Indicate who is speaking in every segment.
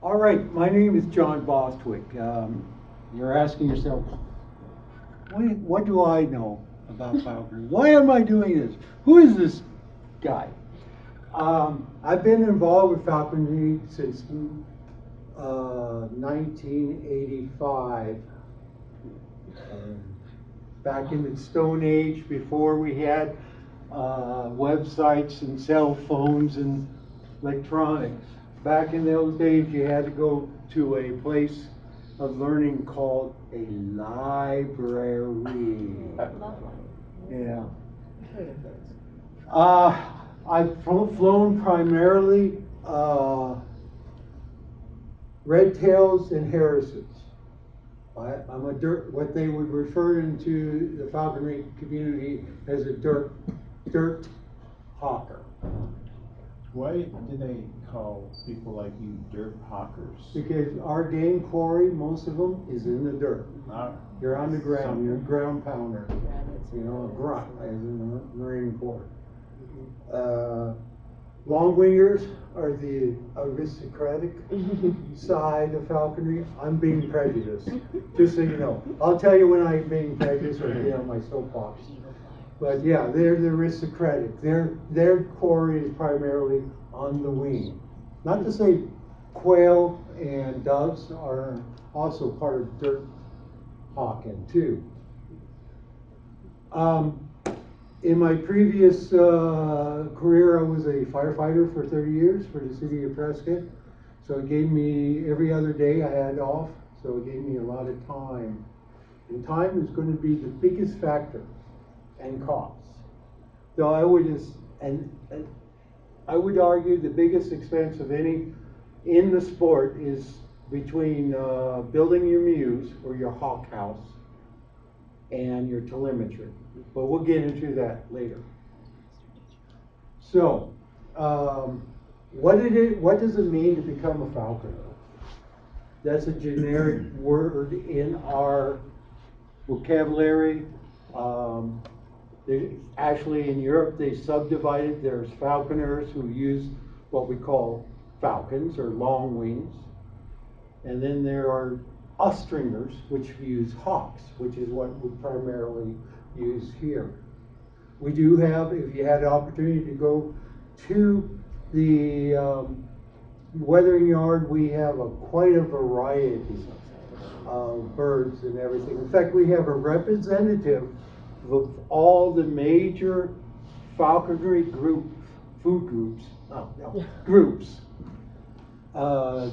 Speaker 1: All right, my name is John Bostwick. You're asking yourself, what do I know about falconry? Why am I doing this? Who is this guy? I've been involved with falconry since 1985. Back in the Stone Age, before we had websites and cell phones and electronics. Back in those days, you had to go to a place of learning called a library. Yeah. I've flown primarily red tails and Harrisons. I'm what they would refer into the falconry community as a dirt hawker.
Speaker 2: Why do they call people like you dirt hawkers?
Speaker 1: Because our game quarry, most of them, is in the dirt. You're on the ground, you're a ground pounder. You know, a grunt, as in the Marine Corps. Long wingers are the aristocratic side of falconry. I'm being prejudiced, just so you know. I'll tell you when I'm being prejudiced or get on my soapbox. But yeah, they're the aristocratic. Their quarry is primarily on the wing. Not to say quail and doves are also part of dirt hawking too. In my previous career, I was a firefighter for 30 years for the city of Prescott. So it gave me, every other day I had off, so it gave me a lot of time. And time is going to be the biggest factor, and costs. So I would argue the biggest expense of any in the sport is between building your muse or your hawk house and your telemetry. But we'll get into that later. So, what does it mean to become a falconer? That's a generic word in our vocabulary. Actually, in Europe, they subdivided. There's falconers who use what we call falcons or long wings. And then there are Ostringers, which use hawks, which is what we primarily use here. We do have, if you had the opportunity to go to the weathering yard, we have quite a variety of birds and everything. In fact, we have a representative of all the major falconry groups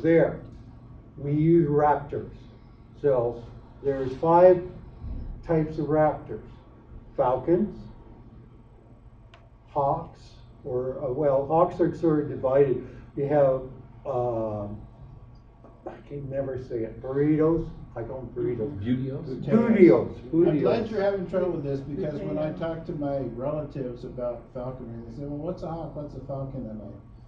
Speaker 1: there. We use raptors. So there's 5 types of raptors: falcons, hawks, hawks are sort of divided. You have I can never say it. Burritos. I call them burritos. Bootios.
Speaker 2: I'm glad you're having trouble with this, because when I talk to my relatives about falconry, they say, well, what's a hawk, what's a falcon? And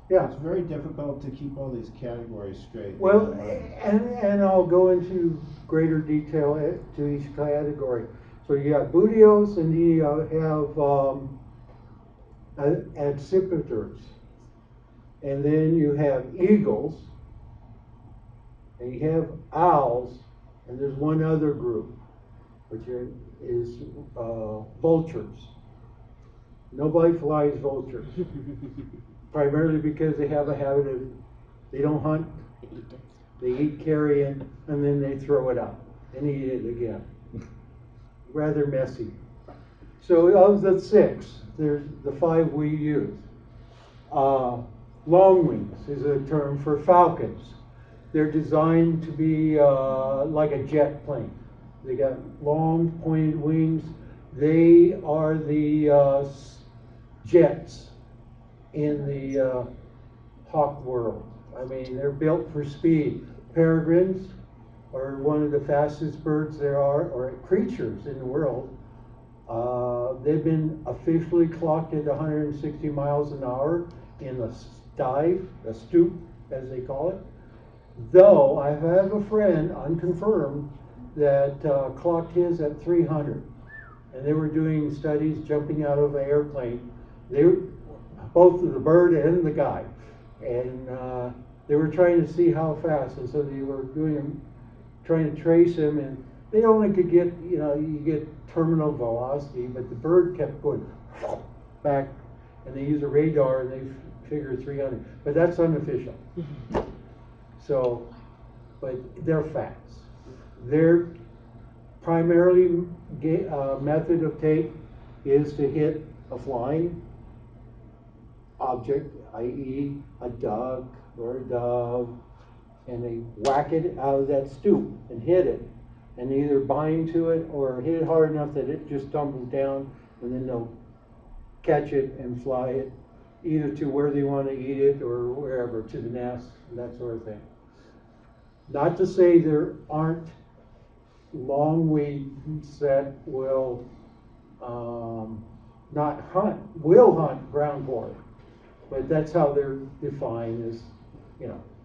Speaker 2: it's very difficult to keep all these categories straight.
Speaker 1: Well, and I'll go into greater detail to each category. So you have bootios, and you have accipiters. And then you have eagles, and you have owls, and there's one other group, which is vultures. Nobody flies vultures, primarily because they have a habit of, they don't hunt, they eat carrion, and then they throw it out and eat it again. Rather messy. So of the 6, there's the 5 we use. Long wings is a term for falcons. They're designed to be like a jet plane. They got long pointed wings. They are the jets in the hawk world. I mean, they're built for speed. Peregrines are one of the fastest birds there are, or creatures in the world. They've been officially clocked at 160 miles an hour in a dive, a stoop, as they call it. Though I have a friend, unconfirmed, that clocked his at 300. And they were doing studies jumping out of an airplane. They were both the bird and the guy. And They were trying to see how fast, and so they were trying to trace him, and they only could get, you get terminal velocity, but the bird kept going back, and they use a radar, and they figured 300, but that's unofficial. So, but they're fast. Their primarily method of take is to hit a flying object, i.e. a duck or a dove, and they whack it out of that stoop and hit it, and either bind to it or hit it hard enough that it just tumbles down, and then they'll catch it and fly it either to where they want to eat it or wherever, to the nest, and that sort of thing. Not to say there aren't longwings that will not hunt, will hunt ground quarry, but that's how they're defined as,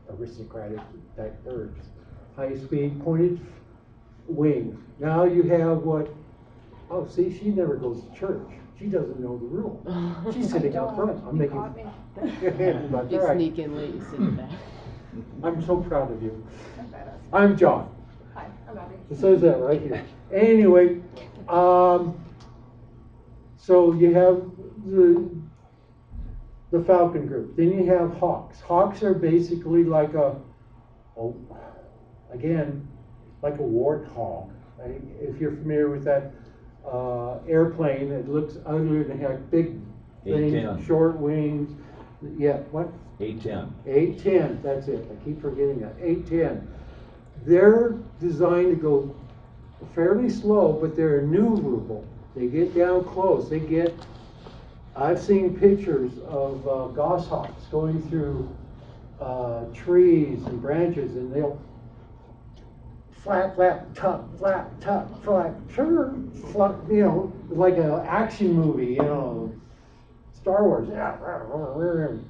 Speaker 1: aristocratic type birds. High speed pointed wings. Now you have what, oh, see, she never goes to church. She doesn't know the rule. She's sitting up front. I'm making.
Speaker 3: You sneak in late, you sit in the back.
Speaker 1: I'm so proud of you. I'm John.
Speaker 4: Hi, I'm Abby.
Speaker 1: It says that right here. Anyway, so you have the falcon group. Then you have hawks. Hawks are basically like again, like a warthog. If you're familiar with that airplane, it looks ugly and they have big things, short wings. Yeah, what?
Speaker 5: 810.
Speaker 1: 810, that's it. I keep forgetting that. 810. They're designed to go fairly slow, but they're innumerable. They get down close. I've seen pictures of goshawks going through trees and branches, and they'll flap, flap, tuck, flap, tuck, flap, sure, flap, like an action movie, Star Wars,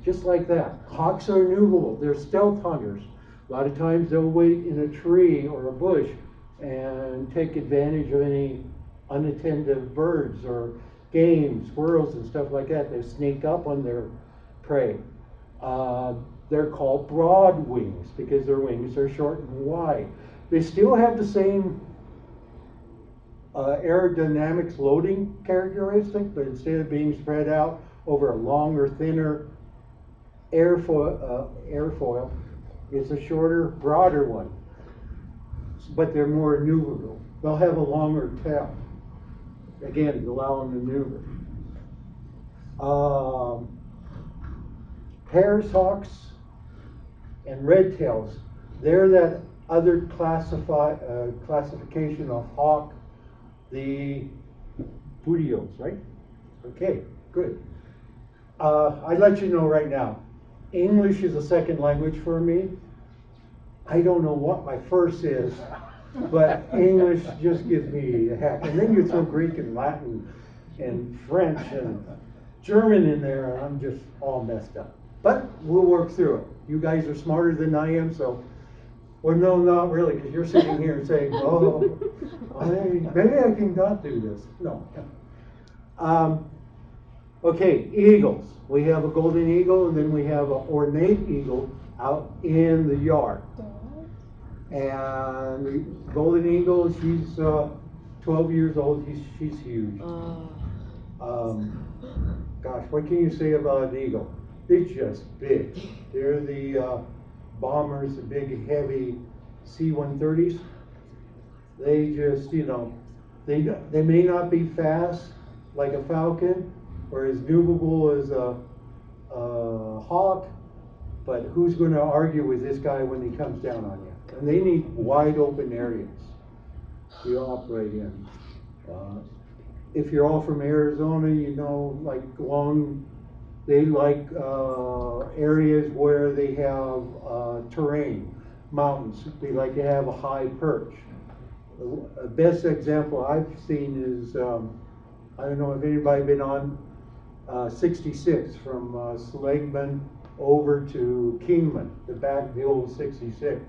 Speaker 1: just like that. Hawks are innumerable. They're stealth hunters. A lot of times they'll wait in a tree or a bush and take advantage of any unattended birds or game, squirrels and stuff like that. They sneak up on their prey. They're called broad wings because their wings are short and wide. They still have the same aerodynamics loading characteristic, but instead of being spread out over a longer, thinner airfoil, it's a shorter, broader one. But they're more maneuverable. They'll have a longer tail. Again, to allow them to maneuver. Hares, hawks, and red tails, they're that other classification of hawk, the bootios, right? Okay, good. I'd let you know right now, English is a second language for me. I don't know what my first is, but English just gives me a heck. And then you throw Greek and Latin and French and German in there, and I'm just all messed up. But we'll work through it. You guys are smarter than I am, so, well, no, not really, because you're sitting here and saying, oh, maybe I can not do this. No. Okay, eagles. We have a golden eagle, and then we have an ornate eagle out in the yard. And the golden eagle, she's 12 years old. She's huge. Gosh, what can you say about an eagle? They're just big. They're the bombers, the big, heavy C-130s. They just, they may not be fast like a falcon or as maneuverable as a hawk, but who's going to argue with this guy when he comes down on you? And they need wide open areas to operate in. If you're all from Arizona, like they like areas where they have terrain, mountains. They like to have a high perch. The best example I've seen is, I don't know if anybody been on 66 from Seligman over to Kingman, the old 66.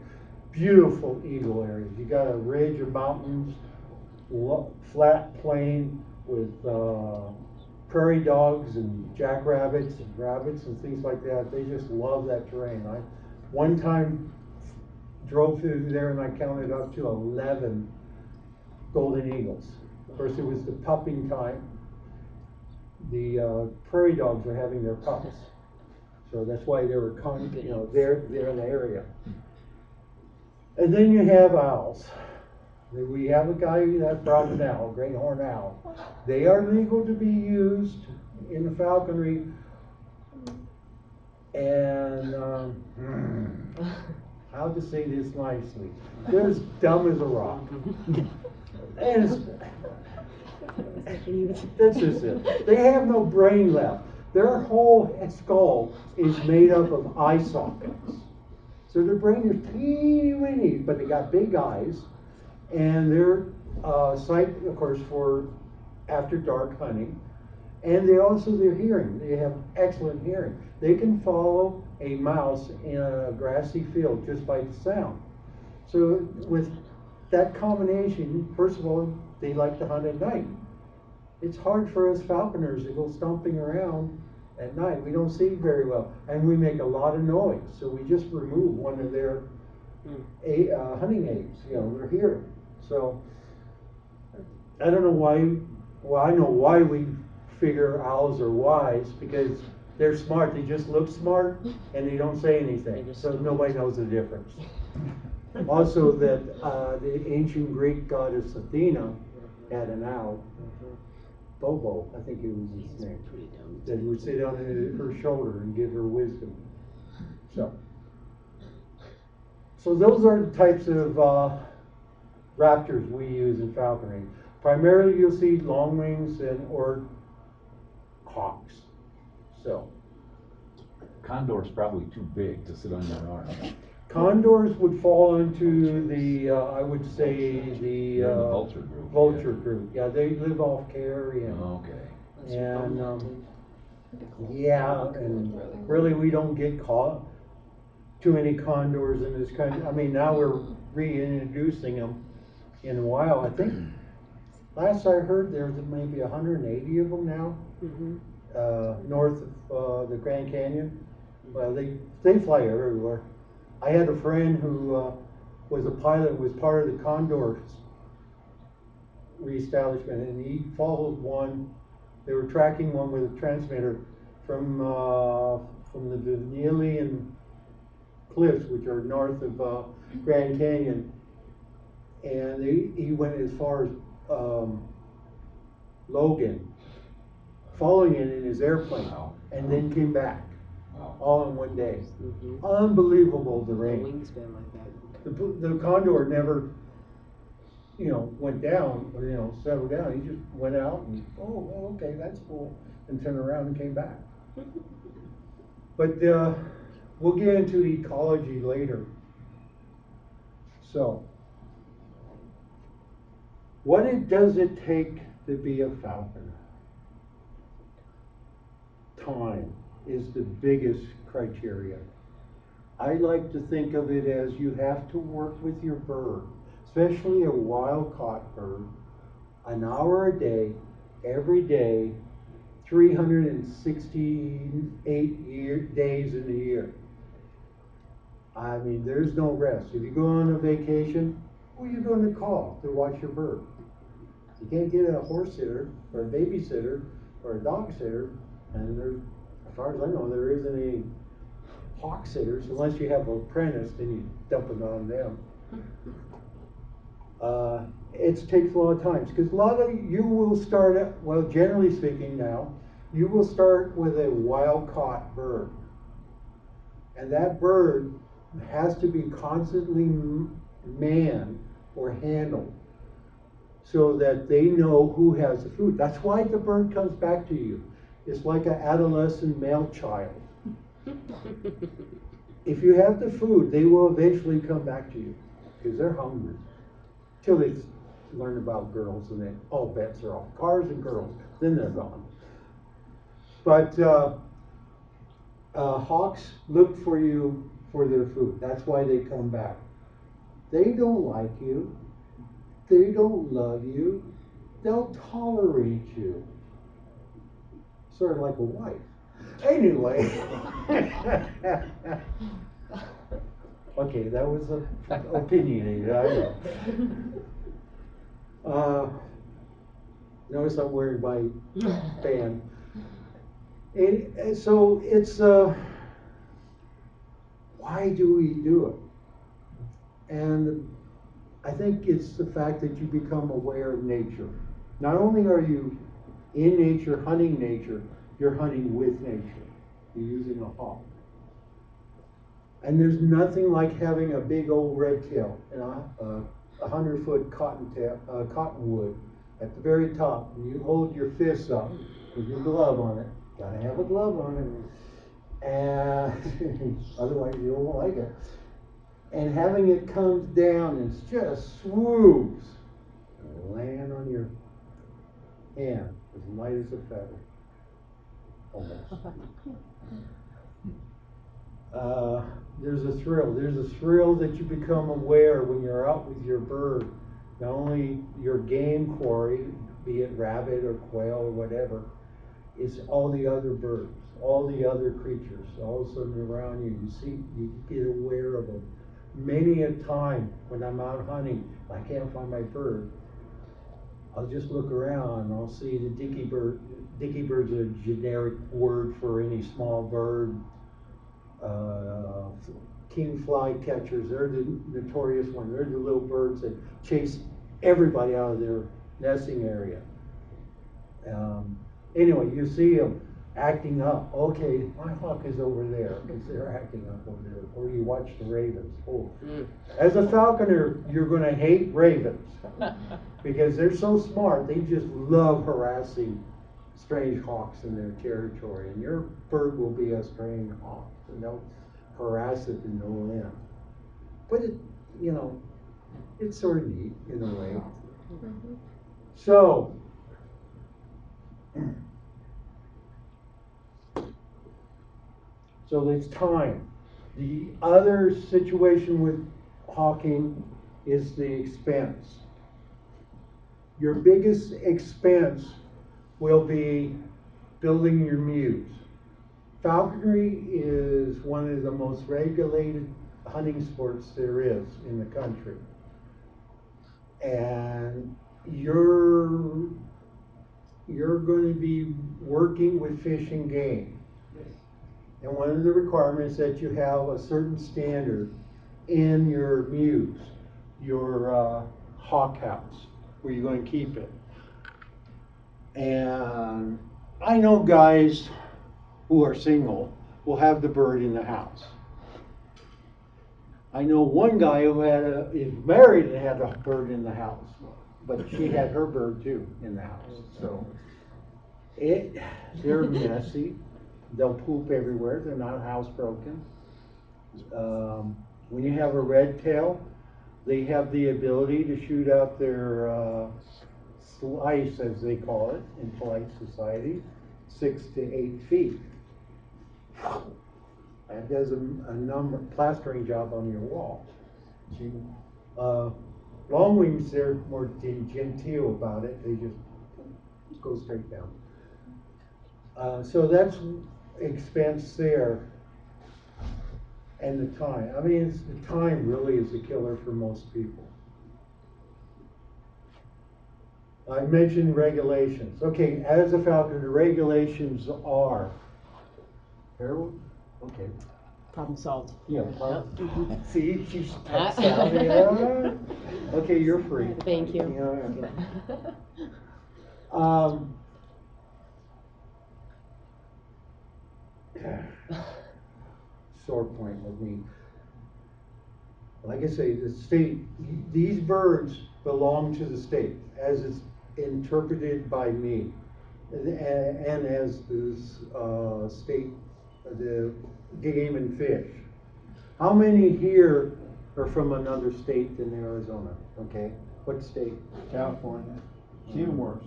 Speaker 1: Beautiful eagle areas. You got a ridge of mountains, flat plain with prairie dogs and jackrabbits and rabbits and things like that. They just love that terrain. One time drove through there and I counted up to 11 golden eagles. Of course, it was the pupping time. The prairie dogs were having their pups. So that's why they were, they're in the area. And then you have owls. We have a guy that brought an owl, a great horned owl. They are legal to be used in the falconry. And how to say this nicely? They're as dumb as a rock. And that's just it. They have no brain left. Their whole skull is made up of eye sockets. So their brain is teeny weeny, but they got big eyes. And their sight, of course, for after dark hunting. And they also, their hearing. They have excellent hearing. They can follow a mouse in a grassy field just by the sound. So with that combination, first of all, they like to hunt at night. It's hard for us falconers to go stomping around at night. We don't see very well, and we make a lot of noise. So we just remove one of their hunting aids, their hearing. So I don't know why. Well, I know why we figure owls are wise, because they're smart. They just look smart and they don't say anything, so nobody knows the difference. Also, that the ancient Greek goddess Athena had an owl, Bobo, I think it was his name, that would sit on her shoulder and give her wisdom. So those are the types of raptors we use in falconry. Primarily, you'll see long wings or hawks. So
Speaker 4: condor's probably too big to sit on your arm.
Speaker 1: Condors would fall into the, I would say, the
Speaker 4: vulture group.
Speaker 1: Vulture group. Yeah, they live off carrion.
Speaker 4: Okay.
Speaker 1: And yeah, and really we don't get caught too many condors in this country. I mean, now we're reintroducing them in a while. I think last I heard there's maybe 180 of them now, north of the Grand Canyon. Well, they fly everywhere. I had a friend who was a pilot, was part of the Condor reestablishment, and he followed one. They were tracking one with a transmitter from the Vanillian Cliffs, which are north of Grand Canyon, and he went as far as Logan, following it in his airplane, and then came back. All in one day. Unbelievable, the range. The Condor never, went down, or, settled down. He just went out and, oh, okay, that's cool, and turned around and came back. But we'll get into ecology later. So, what does it take to be a falconer? Time is the biggest criteria. I like to think of it as you have to work with your bird, especially a wild-caught bird, an hour a day, every day, 368 days in a year. I mean, there's no rest. If you go on a vacation, who are you going to call to watch your bird? You can't get a horse sitter or a babysitter or a dog sitter, and there's, as far as I know, there isn't any hawk sitters unless you have an apprentice, then you dump it on them. It takes a lot of time because a lot of you will start at, well, generally speaking now, you will start with a wild-caught bird, and that bird has to be constantly manned or handled so that they know who has the food. That's why the bird comes back to you. It's like an adolescent male child. If you have the food, they will eventually come back to you because they're hungry. Till they learn about girls, and then all bets are off. Cars and girls, then they're gone. But hawks look for you for their food. That's why they come back. They don't like you. They don't love you. They'll tolerate you. Sort of like a wife. Anyway. Okay, that was opinionated, I know. Notice I'm wearing my band. And so it's, why do we do it? And I think it's the fact that you become aware of nature. Not only are you in nature, hunting nature, you're hunting with nature. You're using a hawk. And there's nothing like having a big old red tail and a 100-foot cottonwood at the very top, and you hold your fists up with your glove on it. Gotta have a glove on it, and otherwise you won't like it. And having it come down and just swoops and land on your hand as light as a feather, almost. There's a thrill. There's a thrill that you become aware when you're out with your bird. Not only your game quarry, be it rabbit or quail or whatever, it's all the other birds, all the other creatures. All of a sudden around you, you see, you get aware of them. Many a time when I'm out hunting, I can't find my bird. I'll just look around and I'll see the dicky bird. Dicky bird's a generic word for any small bird. King fly catchers, they're the notorious one. They're the little birds that chase everybody out of their nesting area. Anyway, you see them acting up. Okay, my hawk is over there because they're acting up over there. Or you watch the ravens. Oh. As a falconer, you're going to hate ravens because they're so smart. They just love harassing strange hawks in their territory. And your bird will be a strange hawk. And they'll harass it to no end. But it, you know, it's sort of neat in a way. So, it's time. The other situation with hawking is the expense. Your biggest expense will be building your mews. Falconry is one of the most regulated hunting sports there is in the country. And you're going to be working with fish and game. And one of the requirements is that you have a certain standard in your mews, your hawk house, where you're going to keep it. And I know guys who are single will have the bird in the house. I know one guy who is married and had a bird in the house, but she had her bird too in the house. So they're messy. They'll poop everywhere. They're not housebroken. When you have a red tail, they have the ability to shoot out their slice, as they call it in polite society, 6 to 8 feet. That does a plastering job on your wall. Long wings, they're more genteel about it. They just go straight down. So that's expense there, and the time. I mean, the time really is the killer for most people. I mentioned regulations. Okay, as a falconer, the regulations are. Harold? Okay.
Speaker 3: Problem solved.
Speaker 1: Yeah. See, she steps out. Yeah. Okay, you're free.
Speaker 3: Thank you.
Speaker 1: Sore point with me. Like I say, the state, these birds belong to the state as it's interpreted by me, and as this state, the game and fish. How many here are from another state than Arizona? Okay, what state?
Speaker 2: California. Even worse.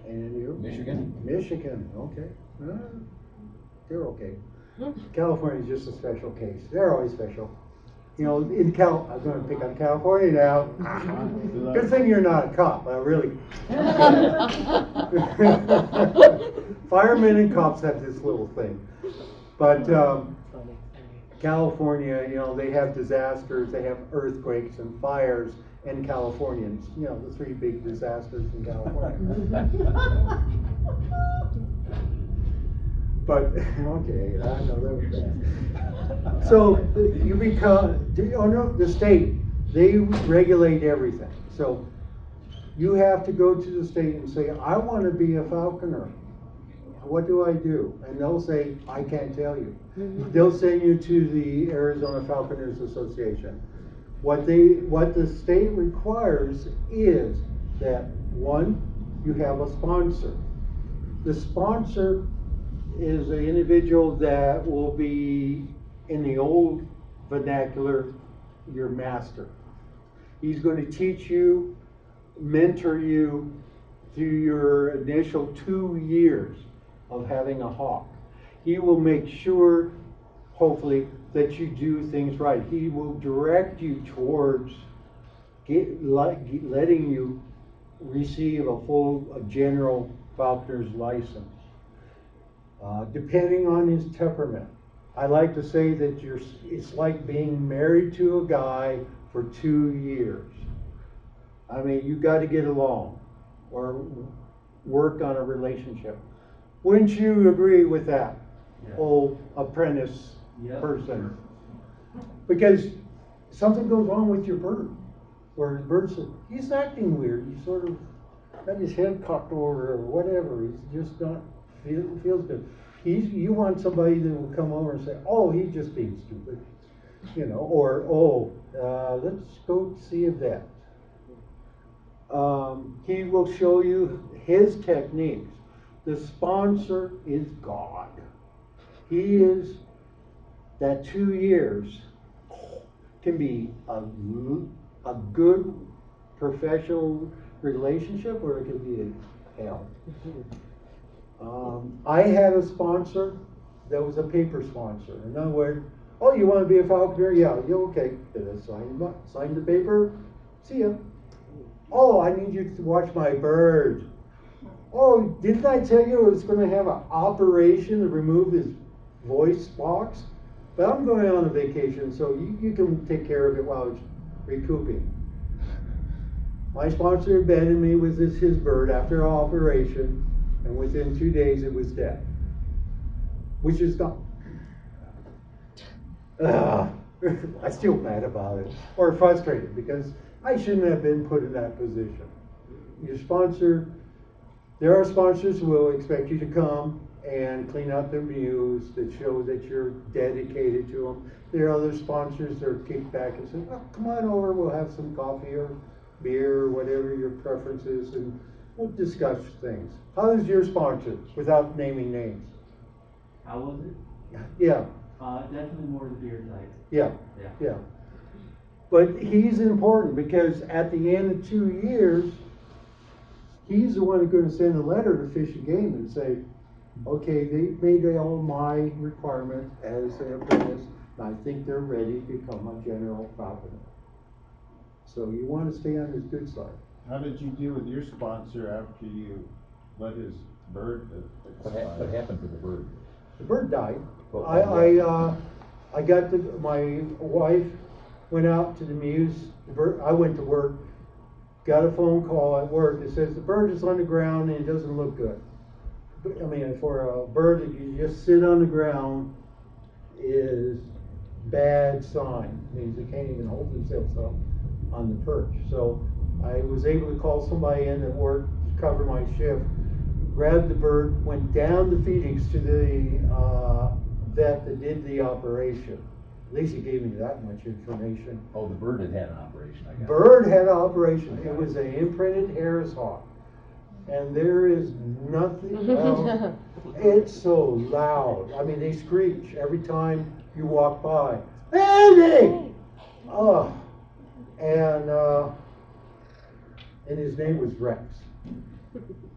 Speaker 1: And you?
Speaker 4: Michigan.
Speaker 1: Michigan, okay. They're okay. California is just a special case. They're always special. You know, I'm going to pick on California now. Good thing you're not a cop, really. Firemen and cops have this little thing. But California, you know, they have disasters, they have earthquakes and fires and Californians, you know, the 3 big disasters in California. But, okay, I know that was bad. So you become, oh no, the state, they regulate everything. So you have to go to the state and say, I want to be a falconer. What do I do? And they'll say, I can't tell you. They'll send you to the Arizona Falconers Association. What the state requires is that, 1, you have a sponsor. The sponsor is an individual that will be, in the old vernacular, your master. He's going to teach you, mentor you through your initial 2 years of having a hawk. He will make sure, hopefully, that you do things right. He will direct you towards letting you receive a general falconer's license. Depending on his temperament. I like to say that it's like being married to a guy for 2 years. I mean, you got to get along or work on a relationship. Wouldn't you agree with that, old apprentice person? Because something goes wrong with your bird, or the bird says, he's acting weird, he's sort of got his head cocked over or whatever, he's just not feels good. You want somebody that will come over and say, oh, he's just being stupid, you know, or, let's go see a vet. He will show you his techniques. The sponsor is God. He is, that 2 years can be a good professional relationship, or it could be a hell. I had a sponsor that was a paper sponsor. In other words, oh, you want to be a falconer? Yeah, okay. Sign the paper. See ya. Oh, I need you to watch my bird. Oh, didn't I tell you I was going to have an operation to remove his voice box? But I'm going on a vacation, so you can take care of it while it's recouping. My sponsor abandoned me with his bird after an operation, and within 2 days it was dead. Which is gone. I'm still mad about it, or frustrated, because I shouldn't have been put in that position. Your sponsor, there are sponsors who will expect you to come and clean out their mews that show that you're dedicated to them. There are other sponsors that are kicked back and say, oh, come on over, we'll have some coffee or beer or whatever your preference is, and we'll discuss things. How is your sponsor, without naming names?
Speaker 5: How was it?
Speaker 1: Yeah.
Speaker 5: Definitely more the beer type.
Speaker 1: Yeah. But he's important because at the end of 2 years, he's the one who's going to send a letter to Fish and Game and say, okay, they made all my requirements as an apprentice, and I think they're ready to become a general falconer. So you want to stay on his good side.
Speaker 2: How did you deal with your sponsor after you let his bird expire?
Speaker 4: What happened to the bird?
Speaker 1: The bird died.
Speaker 4: Oh,
Speaker 1: My wife went out to the mews. I went to work, got a phone call at work that says the bird is on the ground and it doesn't look good. I mean, for a bird that you just sit on the ground is bad sign. It means they can't even hold themselves up on the perch. So I was able to call somebody in at work to cover my shift, grabbed the bird, went down to Phoenix to the vet that did the operation. At least he gave me that much information.
Speaker 4: Oh, the bird had an operation, I guess.
Speaker 1: Bird had an operation. It was an imprinted Harris hawk. And there is nothing else. It's so loud. I mean, they screech every time you walk by. Andy! Oh. And his name was Rex.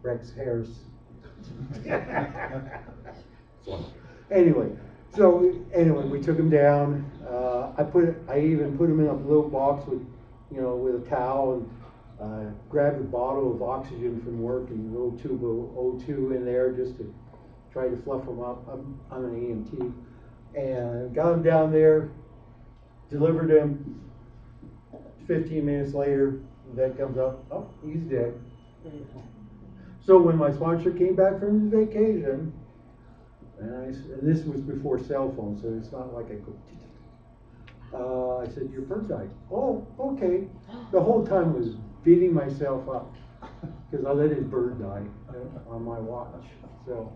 Speaker 1: Rex Harris. Anyway, we took him down. I even put him in a little box with a towel and grabbed a bottle of oxygen from work and a little tube of O2 in there just to try to fluff him up. I'm an EMT. And got him down there, delivered him. 15 minutes later, the vet comes up, oh, he's dead. So when my sponsor came back from his vacation, and this was before cell phones, so it's not like I go, I said, your bird died. Oh, okay. The whole time I was beating myself up because I let his bird die on my watch. So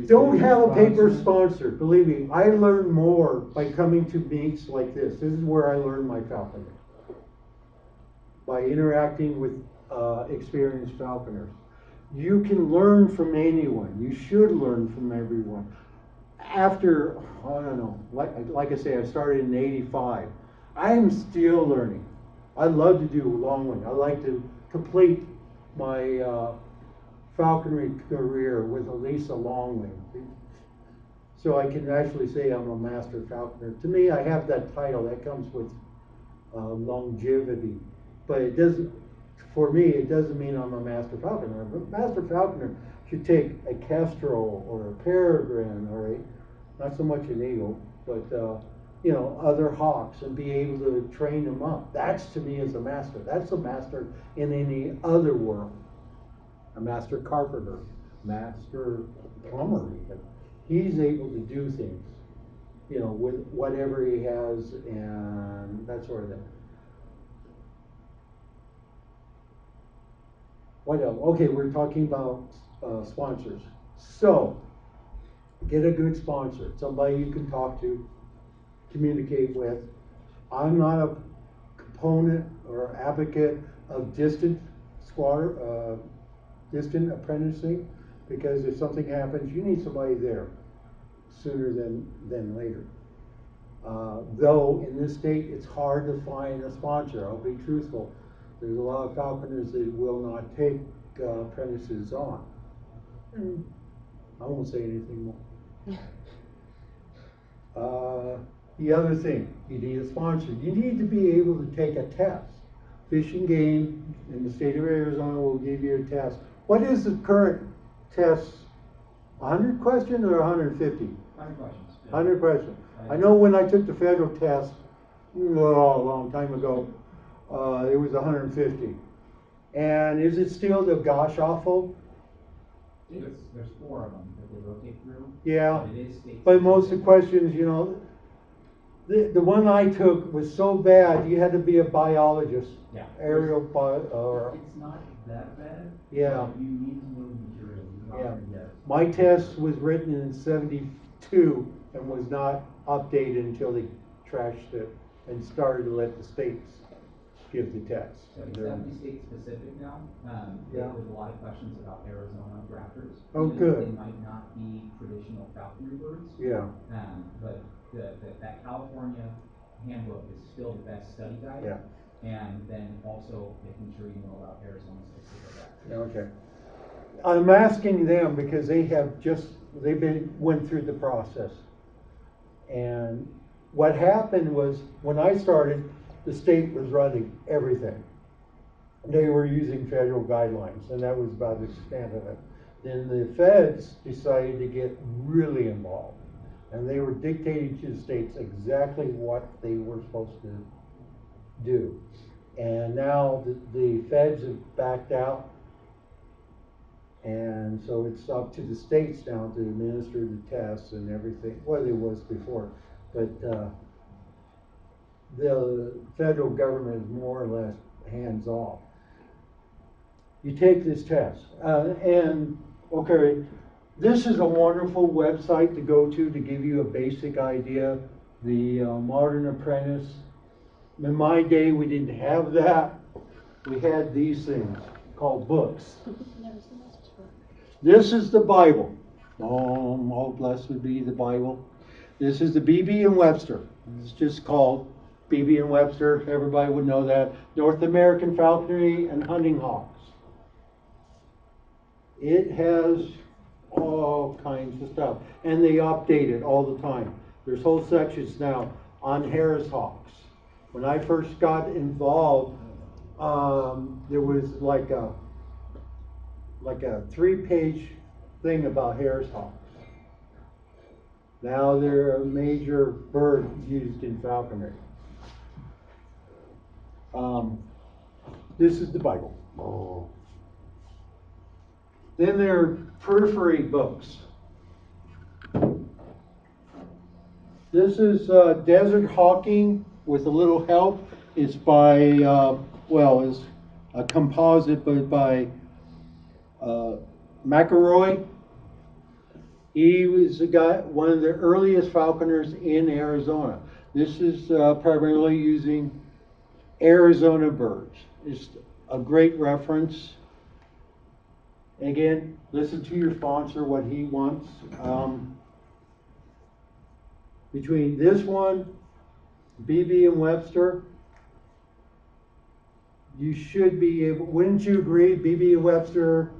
Speaker 1: don't have a paper sponsor. Believe me, I learn more by coming to meets like this. This is where I learn my falconer. By interacting with experienced falconers. You can learn from anyone. You should learn from everyone. After, I don't know, like I say, I started in '85. I'm still learning. I love to do long wing. I like to complete my falconry career with at least a long wing. So I can actually say I'm a master falconer. To me, I have that title. That comes with longevity. But it doesn't, for me, it doesn't mean I'm a master falconer. But master falconer should take a kestrel or a peregrine or not so much an eagle, but you know, other hawks and be able to train them up. That's to me is a master. That's a master in any other world. A master carpenter, master plumber even. He's able to do things, you know, with whatever he has and that sort of thing. What else? Okay, we're talking about sponsors. So, get a good sponsor, somebody you can talk to, communicate with. I'm not a component or advocate of distant apprenticing, because if something happens, you need somebody there sooner than later. Though in this state, it's hard to find a sponsor. I'll be truthful. There's a lot of falconers that will not take apprentices on. I won't say anything more. The other thing, you need a sponsor. You need to be able to take a test. Fish and Game in the state of Arizona will give you a test. What is the current test? 100 questions or 150?
Speaker 5: 100 questions.
Speaker 1: 100 questions. I know when I took the federal test, a long time ago, it was 150. And is it still the gosh awful?
Speaker 6: There's 4 of them that they rotate through.
Speaker 1: Yeah,
Speaker 6: but it is
Speaker 1: but most of the questions, you know, the one I took was so bad, you had to be a biologist.
Speaker 6: Yeah.
Speaker 1: Aerial or
Speaker 5: It's not that bad.
Speaker 1: yeah.
Speaker 5: But you need to know the material. You're not
Speaker 1: Yeah.
Speaker 5: gonna get-
Speaker 1: My test was written in '72 and was not updated until they trashed it and started to let the states give the test.
Speaker 6: So it's definitely state specific now.
Speaker 1: Yeah.
Speaker 6: There's a lot of questions about Arizona raptors.
Speaker 1: Oh,
Speaker 6: even though
Speaker 1: good.
Speaker 6: They might not be traditional falconry birds.
Speaker 1: Yeah.
Speaker 6: But that California handbook is still the best study guide.
Speaker 1: Yeah.
Speaker 6: And then also making sure you know about Arizona specific raptors.
Speaker 1: Yeah, okay. I'm asking them because went through the process. And what happened was, when I started, the state was running everything. They were using federal guidelines, and that was about the extent of it. Then the feds decided to get really involved, and they were dictating to the states exactly what they were supposed to do. And now the feds have backed out, and so it's up to the states now to administer the tests and everything. Well, it was before, but the federal government is more or less hands off. You take this test, and okay, this is a wonderful website to go to give you a basic idea. The Modern Apprentice. In my day, we didn't have that. We had these things called books. This is the Bible. Oh, blessed be the Bible. This is the BB and Webster. It's just called BB and Webster. Everybody would know that. North American Falconry and Hunting Hawks. It has all kinds of stuff, and they update it all the time. There's whole sections now on Harris hawks. When I first got involved, there was like a 3-page thing about Harris hawks. Now they're a major bird used in falconry. This is the Bible. Oh. Then there are periphery books. This is Desert Hawking with a little help. It's by, it's a composite, but by McElroy. He was a guy, one of the earliest falconers in Arizona. This is primarily using Arizona birds. It's a great reference. Again, listen to your sponsor, what he wants. Between this one, BB and Webster, you should be able, wouldn't you agree, BB and Webster,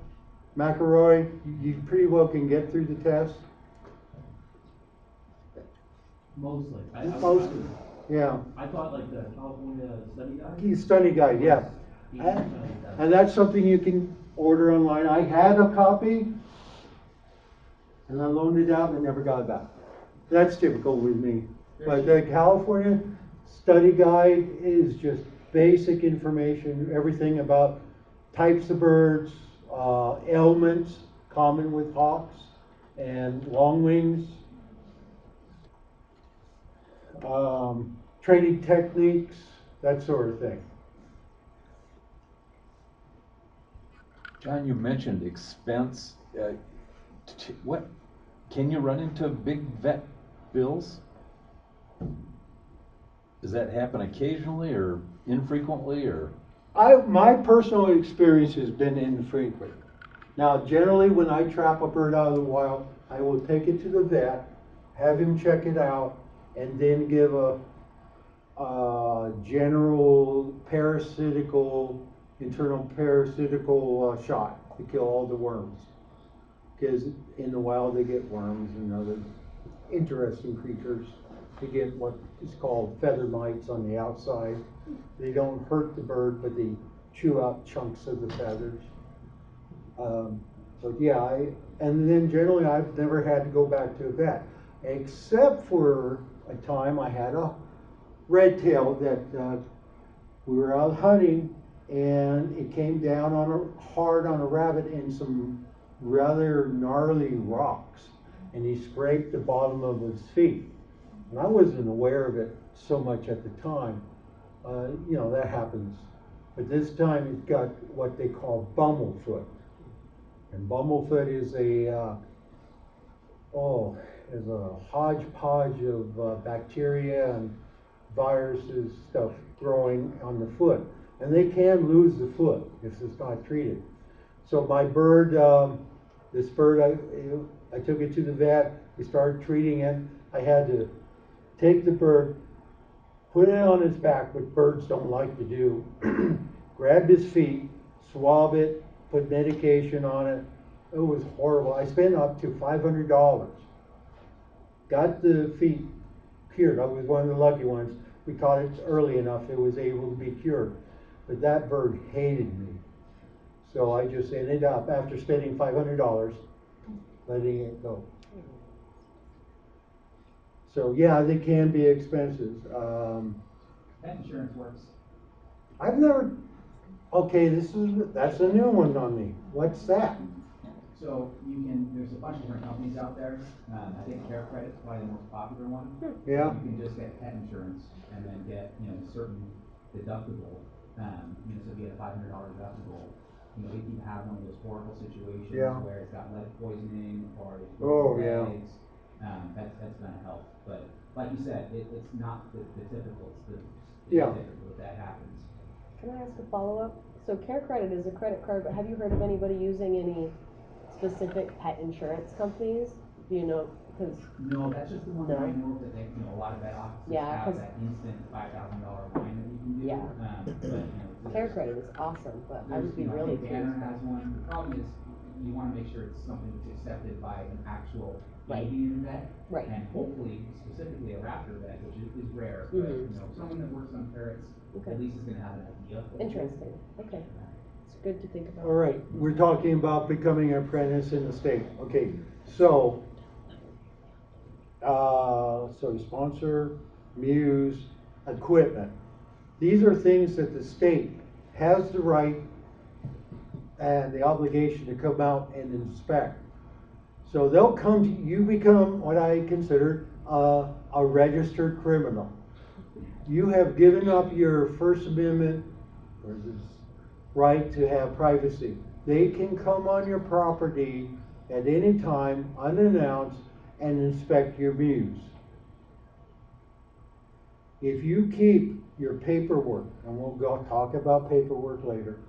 Speaker 1: McElroy, you pretty well can get through the test?
Speaker 7: Mostly.
Speaker 1: Mostly, yeah.
Speaker 7: I thought like the California study guide.
Speaker 1: Study guide, yes. And that's something you can order online. I had a copy, and I loaned it out and never got it back. That's typical with me. But the California study guide is just basic information, everything about types of birds, ailments common with hawks and longwings, training techniques, that sort of thing.
Speaker 4: John, you mentioned expense. What can you run into big vet bills? Does that happen occasionally or infrequently, or?
Speaker 1: My personal experience has been infrequent. Now, generally, when I trap a bird out of the wild, I will take it to the vet, have him check it out, and then give a general internal parasitical shot to kill all the worms. Because in the wild they get worms and other interesting creatures. They get what is called feather mites on the outside. They don't hurt the bird, but they chew out chunks of the feathers. But yeah, and then generally I've never had to go back to a vet, except for a time I had a red tail that we were out hunting, and it came down hard on a rabbit in some rather gnarly rocks, and he scraped the bottom of his feet. And I wasn't aware of it so much at the time. That happens. But this time it got what they call bumblefoot. And bumblefoot is a hodgepodge of bacteria and viruses, stuff growing on the foot. And they can lose the foot if it's not treated. So my bird, this bird, I took it to the vet, we started treating it. I had to take the bird, put it on his back, what birds don't like to do, grab his feet, swab it, put medication on it. It was horrible. I spent up to $500. Got the feet cured. I was one of the lucky ones. We caught it early enough, it was able to be cured. But that bird hated me. So I just ended up, after spending $500, letting it go. So yeah, they can be expensive.
Speaker 6: Pet insurance works.
Speaker 1: I've never, that's a new one on me. What's that?
Speaker 6: So there's a bunch of different companies out there. I think Care Credit's probably the most popular one.
Speaker 1: Yeah.
Speaker 6: You can just get pet insurance and then get, certain deductible. So if you get a $500 deductible, if you have one of those horrible situations where it's got lead poisoning or legs, that's gonna help. But like you said, it's not the typical, it's typical that happens.
Speaker 3: Can I ask a follow-up? So Care Credit is a credit card, but have you heard of anybody using any specific pet insurance companies? Do you know?
Speaker 6: No, that's just the one that I know that a lot of vet offices have that instant $5,000 line that you can do.
Speaker 3: Yeah. Care Credit is awesome, but I would be really curious.
Speaker 6: Banner has one. The problem is you want to make sure it's something that's accepted by an actual avian vet, and hopefully specifically a raptor vet, which is rare. But someone that works on ferrets at least is going to have an idea.
Speaker 3: Interesting. Okay. It's good to think about.
Speaker 1: All right, we're talking about becoming an apprentice in the state. Okay, so So sponsor, muse, equipment. These are things that the state has the right and the obligation to come out and inspect. So they'll come to you, become what I consider a registered criminal. You have given up your First Amendment or this right to have privacy. They can come on your property at any time, unannounced, and inspect your muse. If you keep your paperwork, and we'll go talk about paperwork later,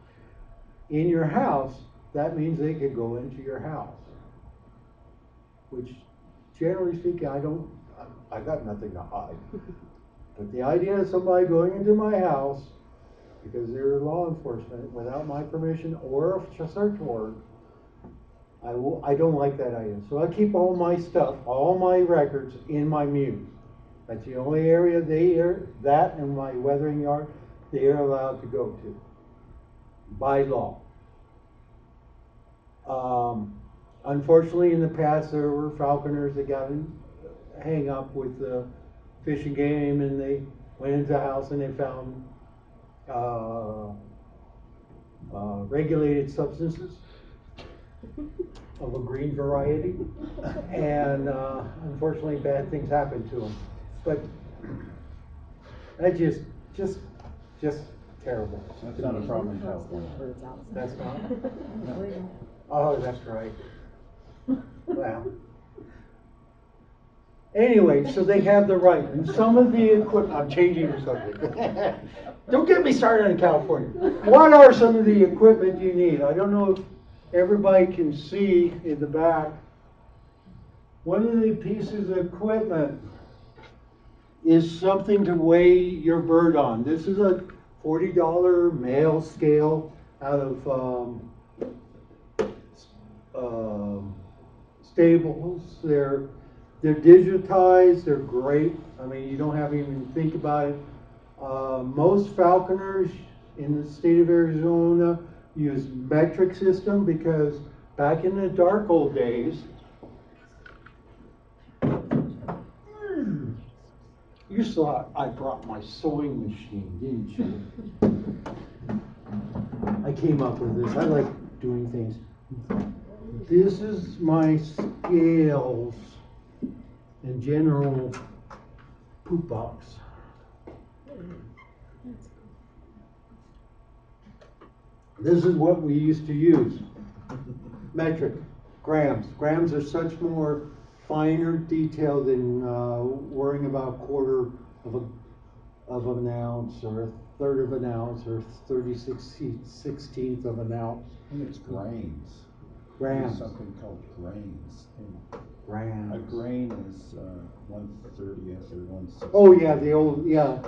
Speaker 1: in your house, that means they could go into your house. Which, generally speaking, I got nothing to hide. But the idea of somebody going into my house, because they're law enforcement, without my permission or a search warrant, I don't like that idea. So I keep all my stuff, all my records in my muse. That's the only area that and my weathering yard, they are allowed to go to by law. Unfortunately, in the past, there were falconers that got hang up with the fish and game, and they went into the house and they found regulated substances of a green variety, and unfortunately, bad things happened to them. But that just terrible.
Speaker 2: That's not a problem in California.
Speaker 1: That's not. Oh, that's right. Well. Anyway, so they have the right, and some of the equipment. I'm changing the subject. Don't get me started in California. What are some of the equipment you need? I don't know if everybody can see in the back. One of the pieces of equipment is something to weigh your bird on. This is a $40 male scale out of Stables. They're digitized. They're great. I mean, you don't have to even think about it. Most falconers in the state of Arizona use metric system because back in the dark old days, you saw I brought my sewing machine, didn't you? I came up with this. I like doing things. This is my scales and general poop box. This is what we used to use. Metric, grams. Grams are such more finer detail than worrying about a quarter of an ounce or a third of an ounce or 36/16th of an ounce.
Speaker 2: I think it's grains.
Speaker 1: Grams.
Speaker 2: There's something called grains.
Speaker 1: Grams.
Speaker 2: A grain is 1/30th or 1/60th.
Speaker 1: Oh yeah, the old, yeah.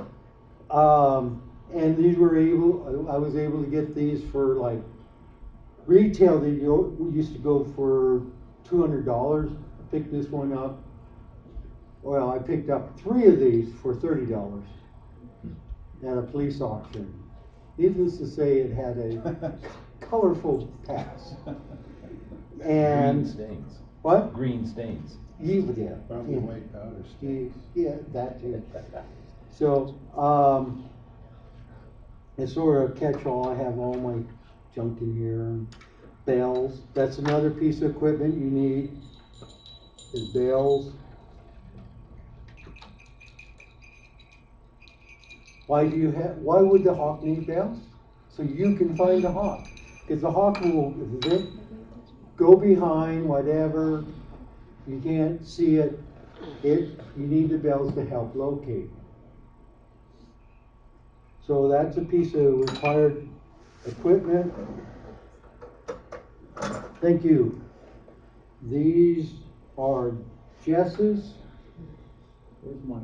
Speaker 1: And these were I was able to get these for like retail. They used to go for $200. I picked this one up. Well, I picked up 3 of these for $30 at a police auction. Needless to say, it had a colorful pass. And
Speaker 4: green stains.
Speaker 1: What?
Speaker 4: Green stains.
Speaker 1: Yeah.
Speaker 2: Probably white powder stains.
Speaker 1: Yeah, that too. So, it's sort of a catch-all. I have all my junk in here. Bells. That's another piece of equipment you need. Is bells. Why would the hawk need bells? So you can find the hawk. Because the hawk will go behind whatever. You can't see it. You need the bells to help locate. So that's a piece of required equipment. Thank you. These are Jess's. Where's my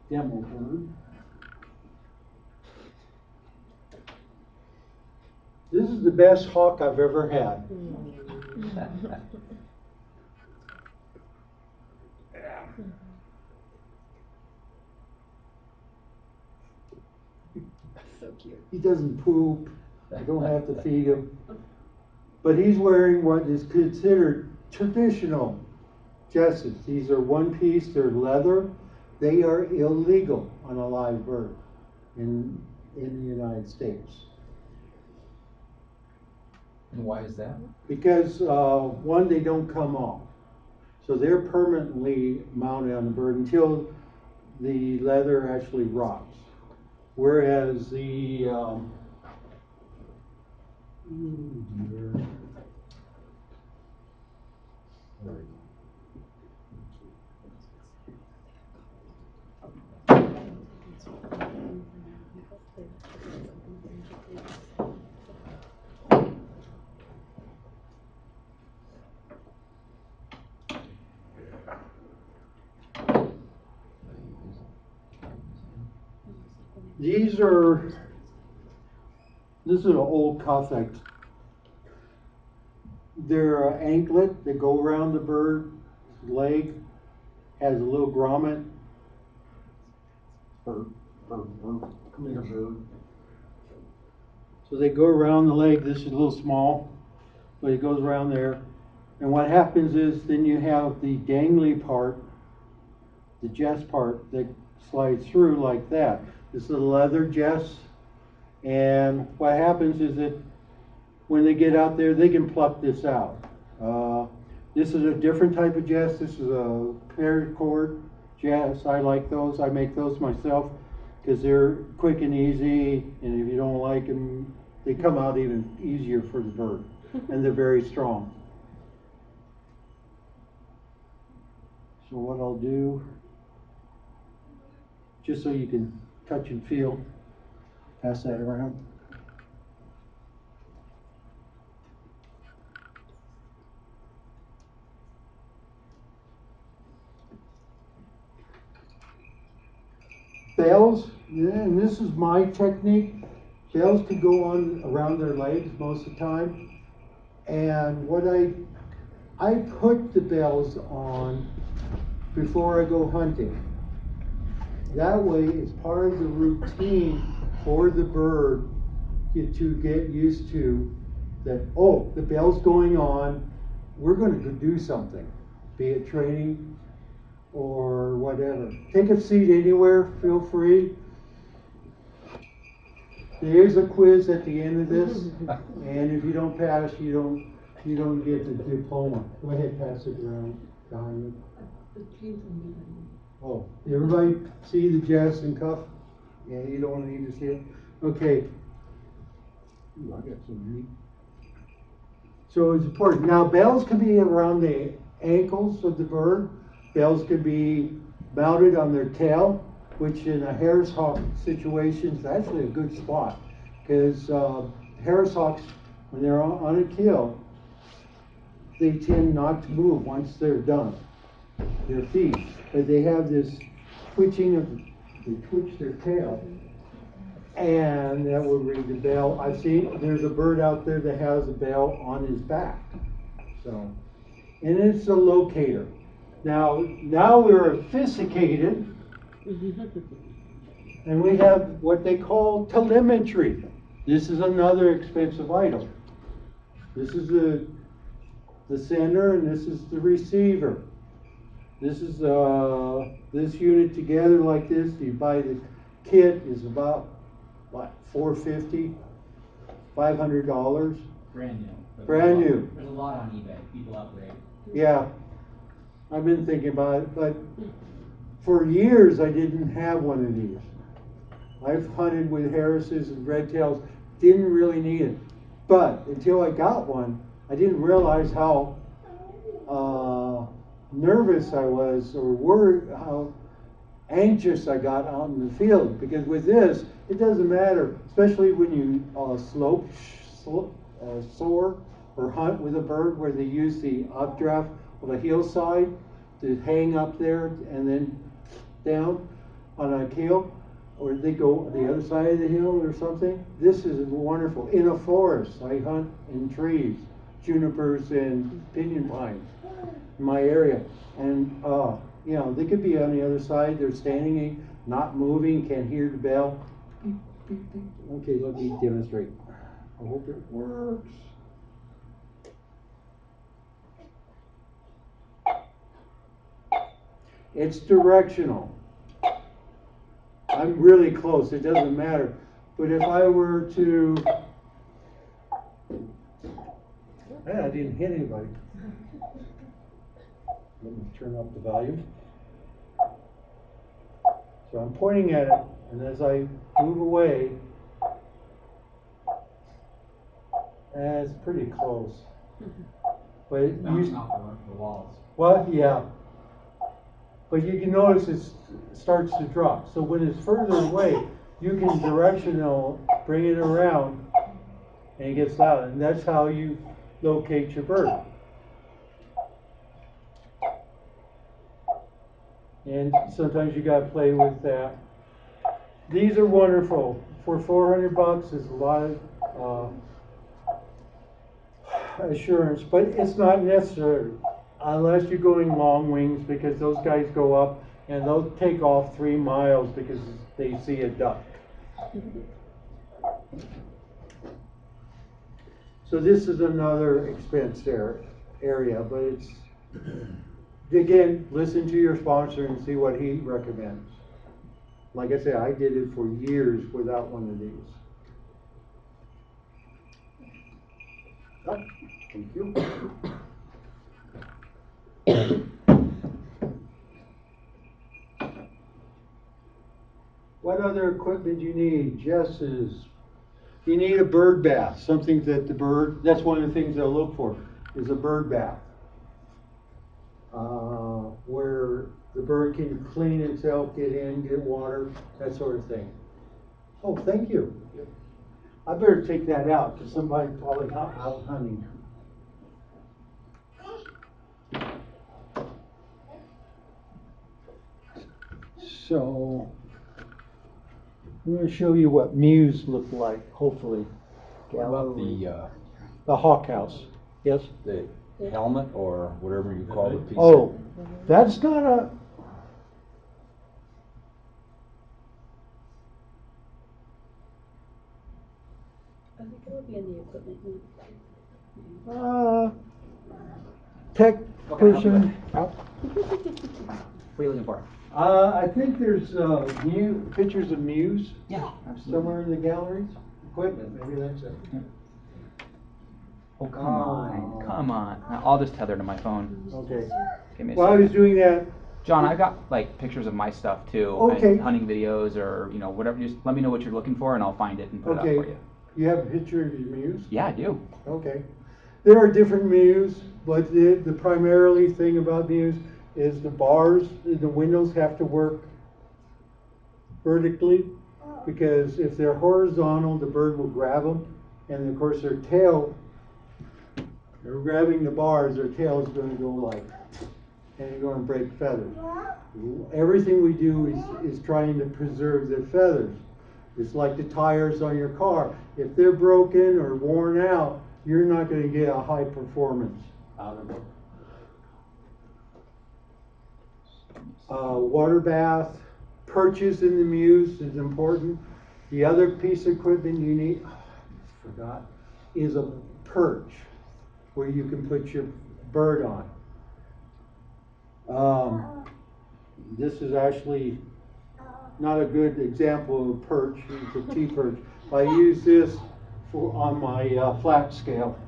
Speaker 1: demo bird? This is the best hawk I've ever had.
Speaker 3: So cute.
Speaker 1: He doesn't poop. I don't have to feed him. But he's wearing what is considered traditional jesses. These are one piece, they're leather. They are illegal on a live bird in the United States.
Speaker 4: And why is that?
Speaker 1: Because one, they don't come off. So they're permanently mounted on the bird until the leather actually rots. Whereas the this is an old cuff. They're an anklet that go around the bird's leg, has a little grommet. Bird, come here, bird. So they go around the leg. This is a little small, but it goes around there. And what happens is then you have the dangly part, the jess part, that slides through like that. This is a leather jess. And what happens is that when they get out there, they can pluck this out. This is a different type of jess. This is a paracord jess. I like those. I make those myself because they're quick and easy. And if you don't like them, they come out even easier for the bird. And they're very strong. So what I'll do, just so you can touch and feel, pass that around. Bells, and this is my technique. Bells can go on around their legs most of the time. And what I put the bells on before I go hunting. That way it's part of the routine for the bird to get used to that, oh, the bell's going on, we're going to go do something, be it training or whatever. Take a seat anywhere, feel free. There's a quiz at the end of this, and if you don't pass, you don't get the diploma. Go ahead, pass it around behind you. Oh, everybody see the jess and cuff? Yeah, you don't need to see it. Okay. Ooh, I got some meat. So it's important. Now, bells can be around the ankles of the bird. Bells can be mounted on their tail, which in a Harris hawk situation is actually a good spot. Because Harris hawks, when they're on a kill, they tend not to move once they're done. Their feet. But they have this twitching of, they twitch their tail. And that will ring the bell. I've seen, there's a bird out there that has a bell on his back. So, and it's a locator. Now we're sophisticated, and we have what they call telemetry. This is another expensive item. This is the sender, and this is the receiver. This is this unit together like this. You buy the kit is about what, $450, $500.
Speaker 6: Brand new.
Speaker 1: Brand new.
Speaker 6: There's a lot on eBay. People upgrade.
Speaker 1: Yeah, I've been thinking about it, but for years I didn't have one of these. I've hunted with Harris's and red tails, didn't really need it. But until I got one, I didn't realize how nervous I was, or worried, how anxious I got out in the field. Because with this, it doesn't matter, especially when you soar or hunt with a bird where they use the updraft of a hillside to hang up there and then down on a kill, or they go the other side of the hill or something. This is wonderful. In a forest, I hunt in trees, junipers and pinyon pines in my area, and you know, they could be on the other side. They're standing, not moving, can't hear the bell. Beep, beep, beep. Okay, let me demonstrate. I hope it works. It's directional. I'm really close, it doesn't matter. But if I were to, I didn't hit anybody. Let me turn up the volume. So I'm pointing at it, and as I move away, it's pretty close. But it
Speaker 6: Bouncing off the walls.
Speaker 1: what? Yeah. But you can notice it starts to drop. So when it's further away, you can directional bring it around, and it gets loud, and that's how you locate your bird. And sometimes you gotta play with that. These are wonderful. For $400, is a lot of assurance, but it's not necessary unless you're going long wings, because those guys go up and they'll take off 3 miles because they see a duck. So this is another expense area, but it's, again, listen to your sponsor and see what he recommends. Like I said, I did it for years without one of these. Oh, thank you. What other equipment do you need? Jesses. You need a bird bath, something that the bird, that's one of the things they'll look for, is a bird bath. Where the bird can clean itself, get in, get water, that sort of thing. Oh, thank you. I better take that out because somebody's probably out hunting. So, I'm going to show you what mews look like, hopefully.
Speaker 4: What about
Speaker 1: the hawk house? Yes?
Speaker 4: the helmet or whatever you call it?
Speaker 1: Oh, that's not a...
Speaker 3: I think it would be in the equipment.
Speaker 1: tech
Speaker 8: Okay, I'll do
Speaker 1: person.
Speaker 8: What are you looking for?
Speaker 1: I think there's pictures of mews
Speaker 8: Yeah, absolutely.
Speaker 1: somewhere in the galleries. Equipment, maybe that's it.
Speaker 8: Oh, come on, come on. I'll just tether to my phone.
Speaker 1: Okay.
Speaker 8: Give me a
Speaker 1: While I
Speaker 8: second.
Speaker 1: was doing that,
Speaker 8: John, I've got like pictures of my stuff too.
Speaker 1: Okay.
Speaker 8: And hunting videos or, you know, whatever. Just let me know what you're looking for and I'll find it and put it up for
Speaker 1: okay,
Speaker 8: you.
Speaker 1: you have a picture of your mews?
Speaker 8: Yeah, I do.
Speaker 1: Okay. There are different mews, but the primarily thing about mews is the bars, the windows have to work vertically, because if they're horizontal, the bird will grab them, and of course their tail, they're grabbing the bars, their tail is going to go like, and you're going to break feathers. Everything we do is trying to preserve their feathers. It's like the tires on your car. If they're broken or worn out, you're not going to get a high performance out of it. Water bath, perches in the mews is important. The other piece of equipment you need, I forgot, is a perch where you can put your bird on. This is actually not a good example of a perch. It's a T-perch. I use this on my flat scale,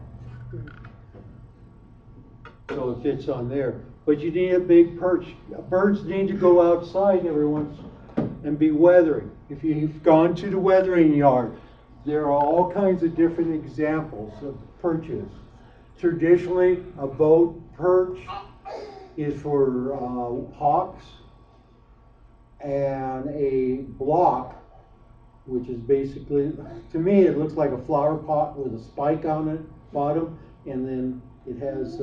Speaker 1: so it fits on there. But you need a big perch. Birds need to go outside every once and be weathering. If you've gone to the weathering yard, there are all kinds of different examples of perches. Traditionally, a boat perch is for hawks, and a block, which is basically, to me, it looks like a flower pot with a spike on it, bottom, and then it has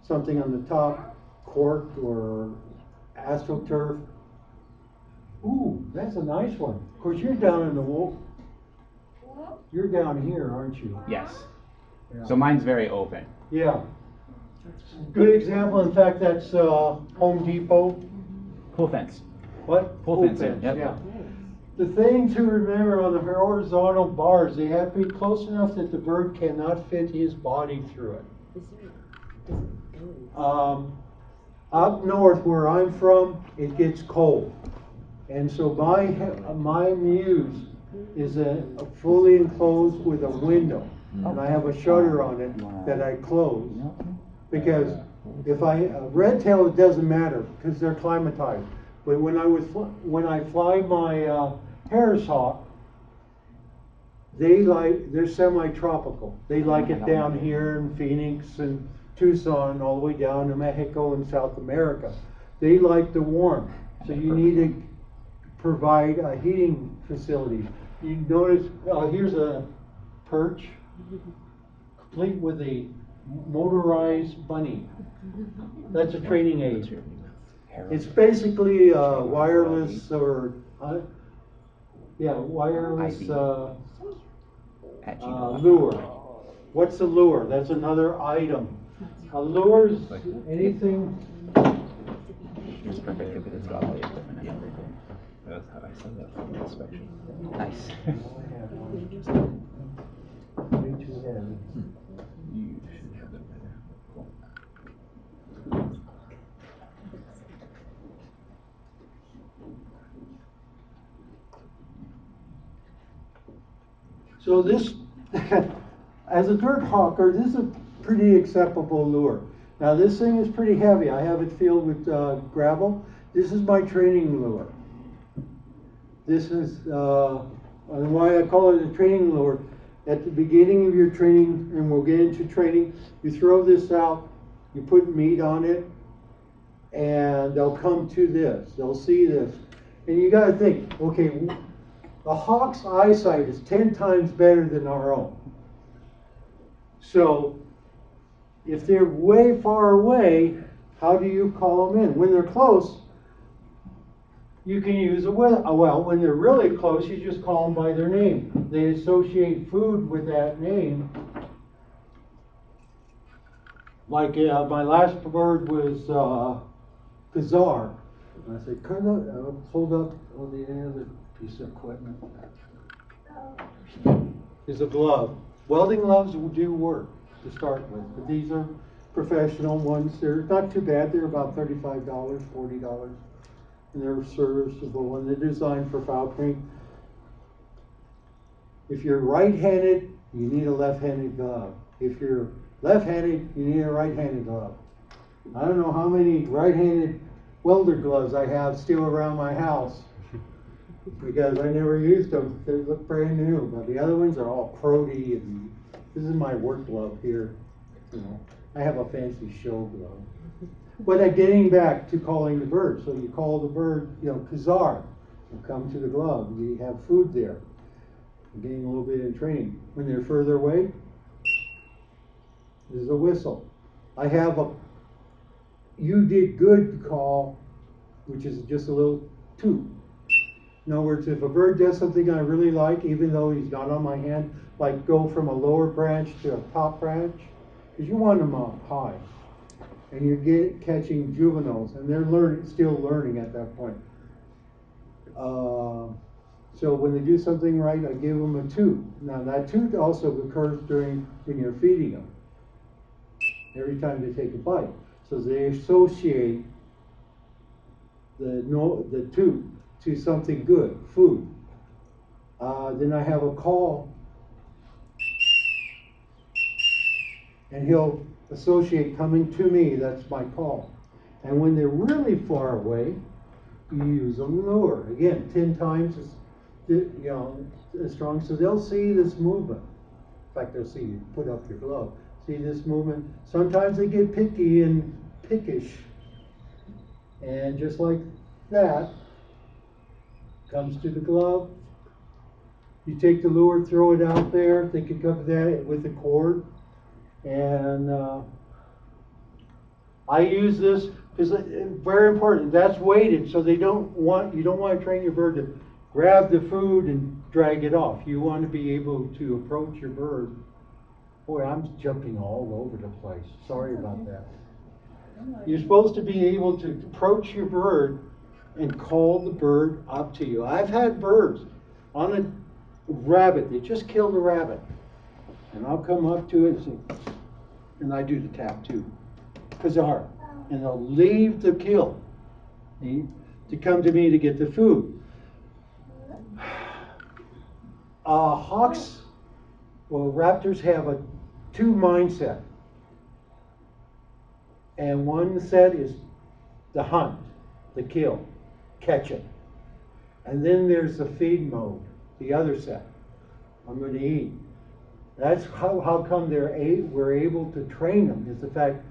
Speaker 1: something on the top, cork or astroturf. Ooh, that's a nice one. Of course, you're down in the wool. You're down here, aren't you?
Speaker 8: Yes.
Speaker 1: Yeah.
Speaker 8: So mine's very open.
Speaker 1: Yeah. Good example. In fact, that's Home Depot.
Speaker 8: Pool fence.
Speaker 1: What?
Speaker 8: Pool fencing, yep.
Speaker 1: Yeah. The thing to remember on the horizontal bars, they have to be close enough that the bird cannot fit his body through it. Up north where I'm from, it gets cold. And so my muse is fully enclosed with a window. And I have a shutter on it that I close. Because if red tail, it doesn't matter because they're climatized. But when I fly my Harris hawk, they're semi-tropical. They like it down here in Phoenix and Tucson, all the way down to Mexico and South America. They like the warm, so you need to provide a heating facility. You notice, here's a perch, complete with a motorized bunny. That's a training aid. It's basically wireless or wireless lure. What's a lure? That's another item. A lure is anything.
Speaker 8: It's perfect because it's got all the equipment and everything.
Speaker 4: That's how I said that from the inspection.
Speaker 8: Nice.
Speaker 1: Way too heavy.
Speaker 4: You should have that better. Cool.
Speaker 1: So this, as a dirt hawker, this is a pretty acceptable lure. Now this thing is pretty heavy. I have it filled with gravel. This is my training lure. This is why I call it a training lure. At the beginning of your training, and we'll get into training, you throw this out, you put meat on it, and they'll come to this. They'll see this. And you got to think, okay, the hawk's eyesight is 10 times better than our own. So if they're way far away, how do you call them in? When they're close, you can use a well. When they're really close, you just call them by their name. They associate food with that name. Like my last bird was Kazar. And I said, hold up on the other piece of equipment. Is a glove. Welding gloves will do work to start with, but these are professional ones. They're not too bad. They're about $35, $40. And they're serviceable, and they're designed for falconry. If you're right-handed, you need a left-handed glove. If you're left-handed, you need a right-handed glove. I don't know how many right-handed welder gloves I have still around my house because I never used them. They look brand new, but the other ones are all cruddy, and this is my work glove here. You know, I have a fancy show glove. But getting back to calling the bird, so you call the bird, Kazar, you come to the glove, you have food there. You're getting a little bit of training. When they're further away, there's a whistle. I have a "you did good" call, which is just a little toot. In other words, if a bird does something I really like, even though he's not on my hand, like go from a lower branch to a top branch, because you want them up high. And you're catching juveniles, and they're still learning at that point. So when they do something right, I give them a toot. Now that toot also occurs when you're feeding them. Every time they take a bite, so they associate the toot to something good, food. Then I have a call, and he'll associate coming to me. That's my call. And when they're really far away, you use a lure. Again, 10 times as strong. So they'll see this movement. In fact, they'll see you put up your glove. See this movement. Sometimes they get picky and pickish. And just like that, comes to the glove. You take the lure, throw it out there. They can cover that with the cord. And I use this because it's very important. That's weighted, so you don't want to train your bird to grab the food and drag it off. You want to be able to approach your bird. Boy, I'm jumping all over the place. Sorry about that. You're supposed to be able to approach your bird and call the bird up to you. I've had birds on a rabbit. They just killed a rabbit. And I'll come up to it and say, and I do the tap too, Kazar. and they'll leave the kill to come to me to get the food. Hawks, well, raptors have two mindset. And one set is the hunt, the kill, catch it. And then there's the feed mode, the other set. I'm going to eat. That's how come we're able to train them, is the fact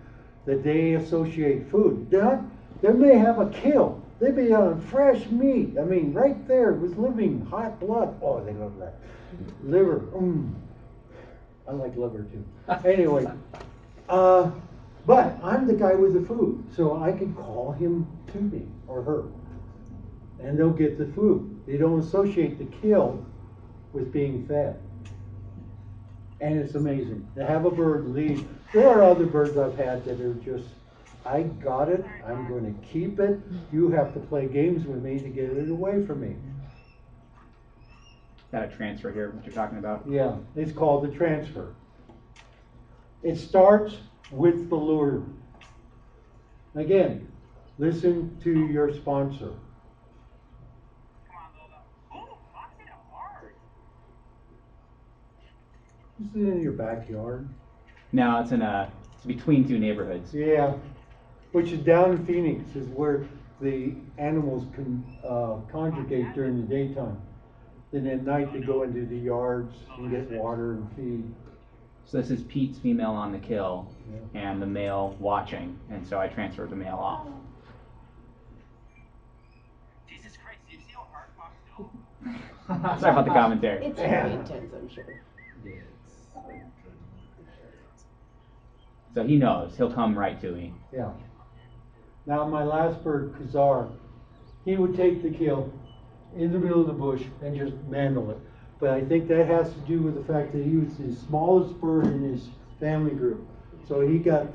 Speaker 1: that they associate food. They may have a kill. They may have fresh meat. I mean, right there with living hot blood. Oh, they love that. Liver. I like liver too. Anyway, but I'm the guy with the food, so I can call him to me or her, and they'll get the food. They don't associate the kill with being fed. And it's amazing. To have a bird leave. There are other birds I've had that are just, I got it, I'm going to keep it. You have to play games with me to get it away from me.
Speaker 8: Got a transfer here, what you're talking about?
Speaker 1: Yeah, it's called the transfer. It starts with the lure. Again, listen to your sponsor. Is it in your backyard?
Speaker 8: No, it's it's between two neighborhoods.
Speaker 1: Yeah, which is down in Phoenix, is where the animals can congregate during the daytime. Then at night they go into the yards and get water and feed.
Speaker 8: So this is Pete's female on the kill, and the male watching, and so I transferred the male off.
Speaker 9: Jesus Christ, you see how hard
Speaker 8: Sorry about the commentary.
Speaker 3: It's very intense, I'm sure.
Speaker 8: So he knows, he'll come right to me.
Speaker 1: Yeah. Now my last bird, Kazar, he would take the kill in the middle of the bush and just mangle it. But I think that has to do with the fact that he was the smallest bird in his family group. So he got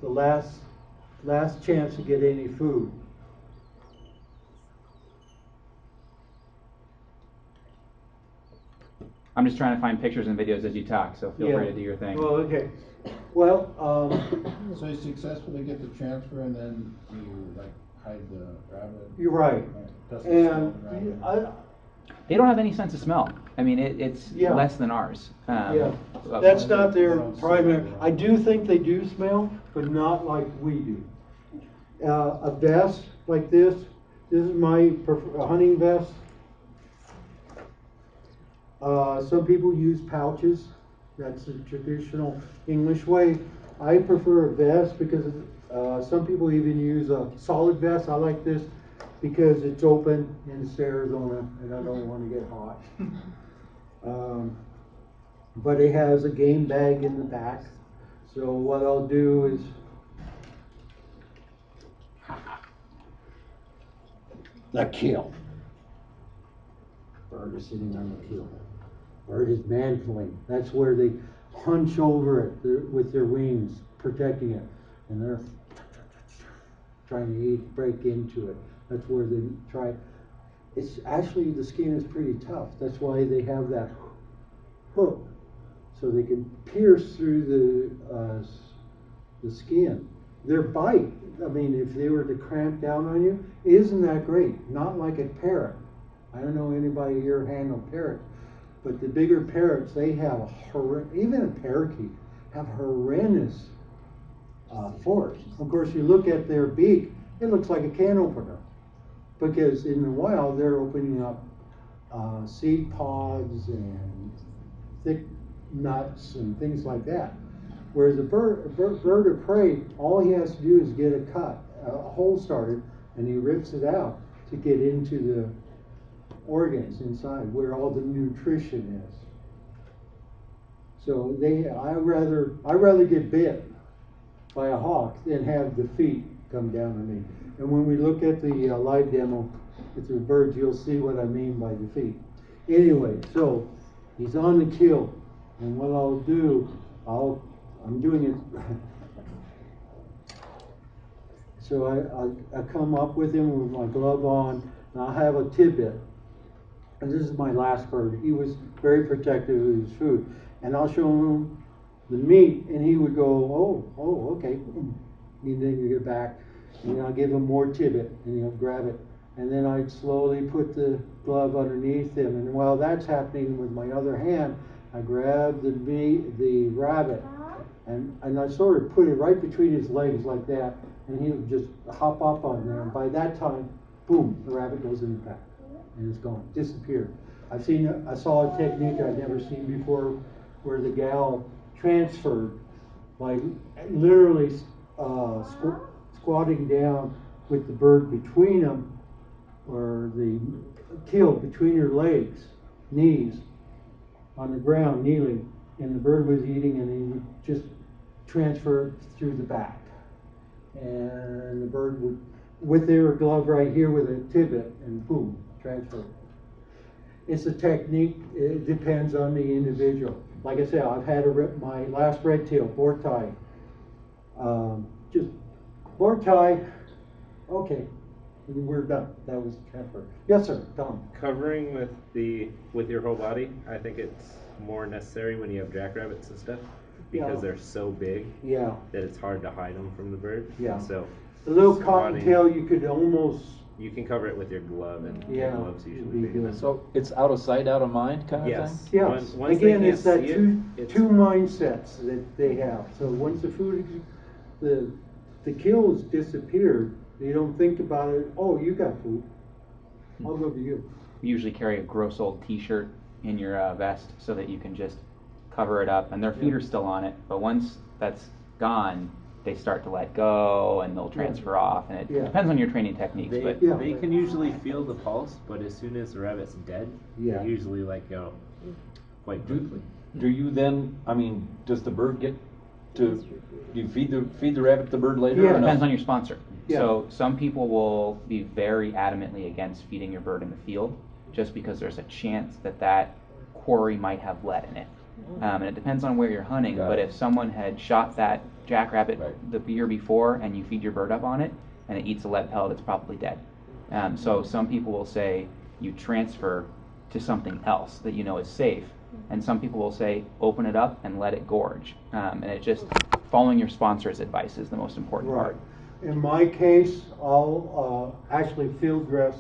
Speaker 1: the last chance to get any food.
Speaker 8: I'm just trying to find pictures and videos as you talk, so feel free to do your thing.
Speaker 1: Well, okay. Well,
Speaker 2: so you successfully get the transfer, and then you like hide the rabbit.
Speaker 1: you're right. And
Speaker 8: They don't have any sense of smell. I mean, it's less than ours.
Speaker 1: That's not their primary. I do think they do smell, but not like we do. A vest like this is my hunting vest. Some people use pouches. That's the traditional English way. I prefer a vest because some people even use a solid vest. I like this because it's open and it's Arizona and I don't want to get hot. But it has a game bag in the back. So what I'll do is the kill. Bird is sitting on the kill. Bird is mantling. That's where they hunch over it with their wings, protecting it. And they're trying to break into it. That's where they try. It's actually, the skin is pretty tough. That's why they have that hook. So they can pierce through the skin. Their bite, I mean, if they were to cramp down on you, isn't that great. Not like a parrot. I don't know anybody here handle parrots. But the bigger parrots, they have even a parakeet, have horrendous force. Of course, you look at their beak, it looks like a can opener. Because in the wild, they're opening up seed pods and thick nuts and things like that. Whereas a bird of prey, all he has to do is get a hole started, and he rips it out to get into the organs inside where all the nutrition is. So I rather get bit by a hawk than have the feet come down on me. And when we look at the live demo with the birds, you'll see what I mean by the feet. Anyway, so he's on the kill, and what I'll do, I'm doing it. So I come up with him with my glove on, and I have a tidbit. And this is my last bird. He was very protective of his food. And I'll show him the meat, and he would go, oh, okay. and then you get back, and I'll give him more tibbet, and he'll grab it. And then I'd slowly put the glove underneath him, and while that's happening with my other hand, I grab the rabbit, and I sort of put it right between his legs like that, and he'll just hop up on there, and by that time, boom, the rabbit goes in the back, and it's gone, disappeared. I saw a technique I'd never seen before, where the gal transferred by literally squatting down with the bird between them, or the kill between her legs, knees, on the ground, kneeling, and the bird was eating, and he would just transfer through the back. And the bird would, with their glove right here with a tibbet, and boom, transfer. It's a technique, it depends on the individual. Like I said, I've had my last red tail, boar tie. Just boar tie, okay, we're done. That was transfer. Yes, sir, Tom.
Speaker 10: Covering with your whole body, I think it's more necessary when you have jackrabbits and stuff, because they're so big that it's hard to hide them from the bird. Yeah. So
Speaker 1: a little cottontail, you could almost.
Speaker 10: You can cover it with your glove, and your glove's usually big enough.
Speaker 4: So it's out of sight, out of mind kind of thing?
Speaker 1: Yes.
Speaker 10: Once
Speaker 1: again, it's that two mindsets that they have. So once the food, the kill has disappeared, they don't think about it. Oh, you got food. I'll go to you.
Speaker 8: You usually carry a gross old T-shirt in your vest so that you can just cover it up, and their feet are still on it. But once that's gone, they start to let go, and they'll transfer off, and it depends on your training techniques.
Speaker 10: They can usually feel the pulse, but as soon as the rabbit's dead, they usually let go quite quickly.
Speaker 4: Do you then, I mean, does the bird get to, do you feed the rabbit the bird later?
Speaker 8: It depends on your sponsor. So some people will be very adamantly against feeding your bird in the field, just because there's a chance that quarry might have lead in it. And it depends on where you're hunting, but if someone had shot that jackrabbit the year before, and you feed your bird up on it, and it eats a lead pellet, it's probably dead. So some people will say you transfer to something else that you know is safe, and some people will say open it up and let it gorge. And it just, following your sponsor's advice is the most important part.
Speaker 1: In my case, I'll actually field dress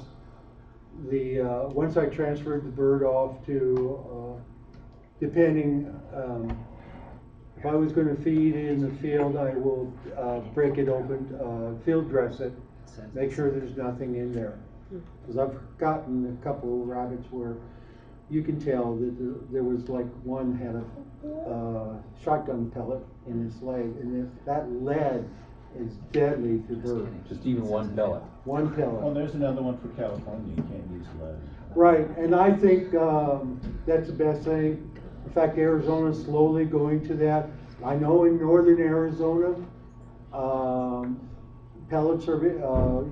Speaker 1: once I transferred the bird off to, depending, if I was going to feed it in the field, I will break it open, field dress it, make sure there's nothing in there. Because I've gotten a couple of rabbits where you can tell that there was like one had a shotgun pellet in his leg, and if that lead is deadly to birds.
Speaker 4: Just even one pellet.
Speaker 1: One pellet.
Speaker 2: Well, there's another one for California. You can't use lead.
Speaker 1: Right, and I think that's the best thing. In fact, Arizona's slowly going to that. I know in northern Arizona, pellets are,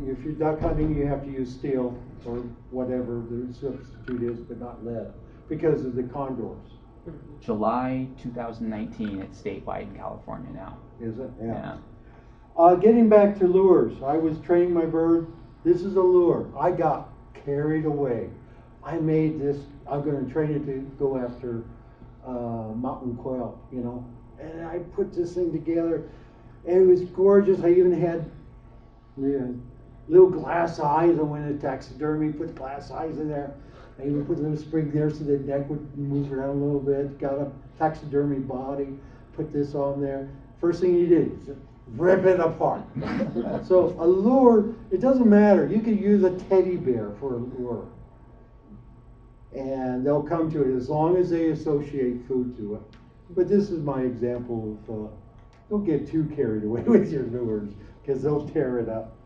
Speaker 1: if you're duck hunting, you have to use steel or whatever the substitute is, but not lead, because of the condors.
Speaker 8: July 2019, it's statewide in California now.
Speaker 1: Is it? Yeah. Getting back to lures, I was training my bird. This is a lure. I got carried away. I made this, I'm going to train it to go after mountain quail, you know. And I put this thing together, and it was gorgeous. I even had little glass eyes. I went to taxidermy, put glass eyes in there. I even put a little spring there so the neck would move around a little bit. Got a taxidermy body, put this on there. First thing you did is rip it apart. So a lure, it doesn't matter. You could use a teddy bear for a lure, and they'll come to it as long as they associate food to it. But this is my example of don't get too carried away with your lures, because they'll tear it up.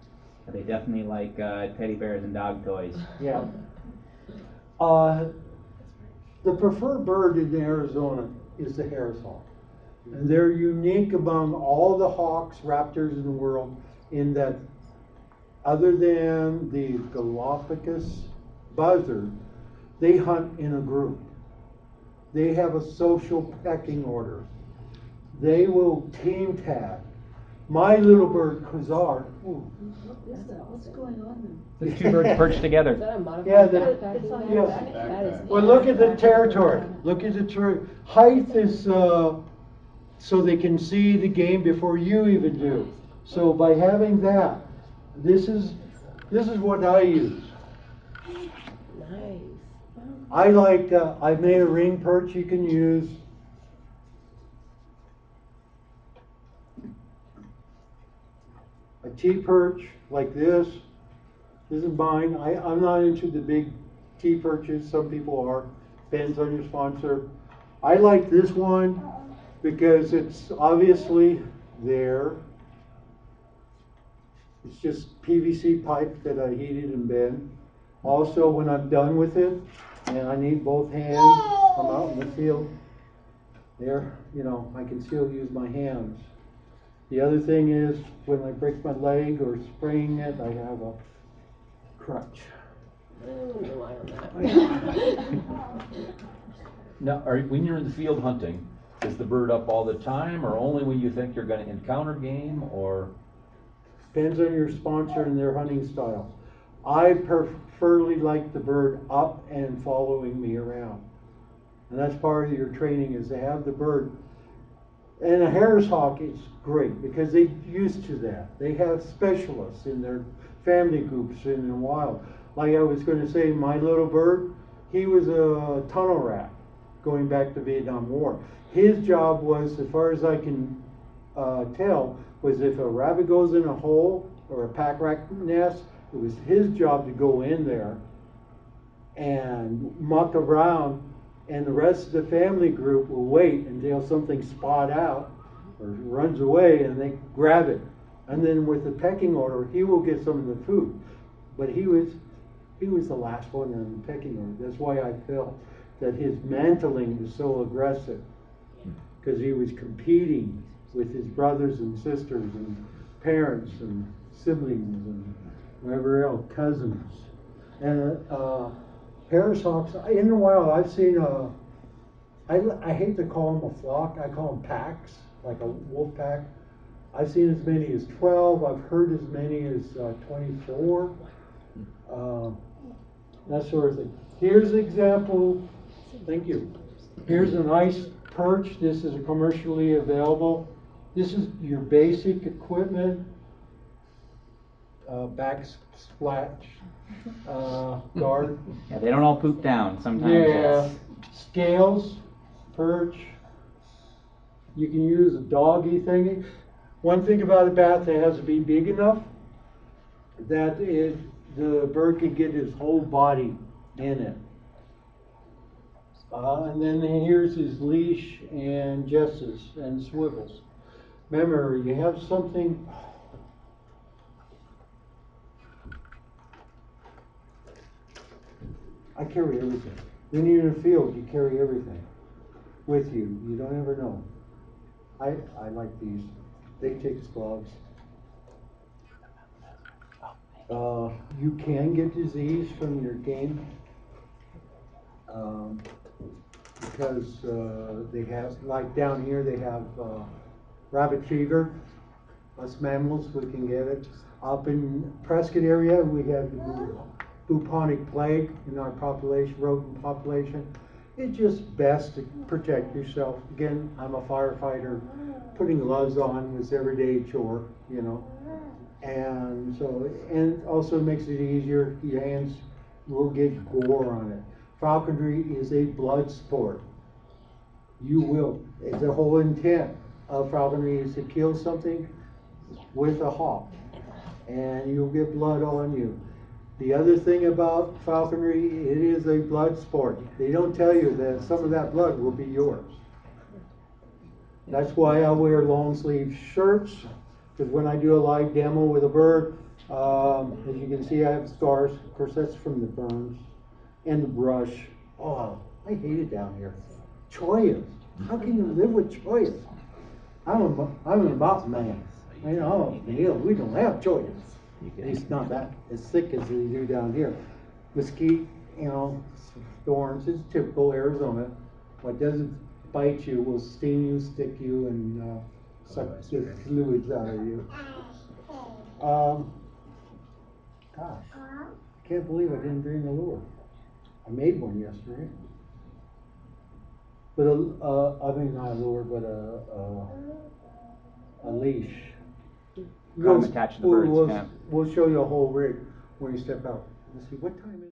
Speaker 8: They definitely like teddy bears and dog toys.
Speaker 1: Yeah. The preferred bird in Arizona is the Harris hawk. And they're unique among all the hawks, raptors in the world, in that other than the Galapagos buzzard, they hunt in a group. They have a social pecking order. They will team tag. My little bird, Khazar.
Speaker 11: What's going on
Speaker 8: The two birds perched together.
Speaker 3: Is that a modified
Speaker 1: Yeah,
Speaker 3: backpack?
Speaker 1: yes.
Speaker 3: That is
Speaker 1: Well, look at the territory. Look at the territory. Height is so they can see the game before you even do. So by having that, this is what I use.
Speaker 3: Nice.
Speaker 1: I like, I've made a ring perch you can use. A T-perch like this. This is mine. I'm not into the big T-perches. Some people are. Depends on your sponsor. I like this one because it's obviously there. It's just PVC pipe that I heated and bend. Also, when I'm done with it, and I need both hands, I'm out in the field. There, you know, I can still use my hands. The other thing is, when I break my leg or sprain it, I have a crutch.
Speaker 3: I wouldn't rely on that.
Speaker 4: Now, when you're in the field hunting, is the bird up all the time, or only when you think you're going to encounter game, or?
Speaker 1: Depends on your sponsor and their hunting style. I preferably like the bird up and following me around. And that's part of your training, is to have the bird. And a Harris hawk is great because they're used to that. They have specialists in their family groups in the wild. Like I was going to say, my little bird, he was a tunnel rat going back to Vietnam War. His job was, as far as I can tell, was if a rabbit goes in a hole or a pack rat nest, it was his job to go in there and muck around, and the rest of the family group will wait until something spot out or runs away and they grab it. And then with the pecking order, he will get some of the food. But he was the last one in the pecking order. That's why I felt that his mantling was so aggressive, because he was competing with his brothers and sisters and parents and siblings and whatever else, cousins. And Harris hawks, in the wild, I've seen I hate to call them a flock, I call them packs, like a wolf pack. I've seen as many as 12, I've heard as many as 24, that sort of thing. Here's an example, thank you. Here's a nice perch. This is commercially available. This is your basic equipment. Backsplash guard.
Speaker 8: Yeah, they don't all poop down. Sometimes.
Speaker 1: Yeah.
Speaker 8: Yes.
Speaker 1: Scales, perch. You can use a doggy thing. One thing about a bath, it has to be big enough that the bird can get his whole body in it. And then here's his leash and jesses and swivels. Remember, you have something. I carry everything. When you're in the field, you carry everything with you. You don't ever know. I like these. They take gloves. You can get disease from your game because they have, like down here, they have rabbit fever. Us mammals, we can get it. Up in Prescott area, we have bubonic plague in our population, rodent population. It's just best to protect yourself. Again, I'm a firefighter. Putting gloves on was everyday chore, you know. And so, and also makes it easier. Your hands will get gore on it. Falconry is a blood sport. You will. The whole intent of falconry is to kill something with a hawk, and you'll get blood on you. The other thing about falconry, it is a blood sport. They don't tell you that some of that blood will be yours. That's why I wear long sleeve shirts, because when I do a live demo with a bird, as you can see, I have scars. Of course, that's from the burns and the brush. Oh, I hate it down here. Choyas. How can you live with choyas? I'm a mountain man. You know, we don't have choyas. At least not that as thick as they do down here. Mesquite, you know, thorns, it's typical Arizona. What doesn't bite you will sting you, stick you, and suck the fluids out of you. Gosh, I can't believe I didn't bring a lure. I made one yesterday. But I mean not a lure, but a leash.
Speaker 8: attached to the birds.
Speaker 1: We'll show you a whole rig when you step out. Let's see, what time is it?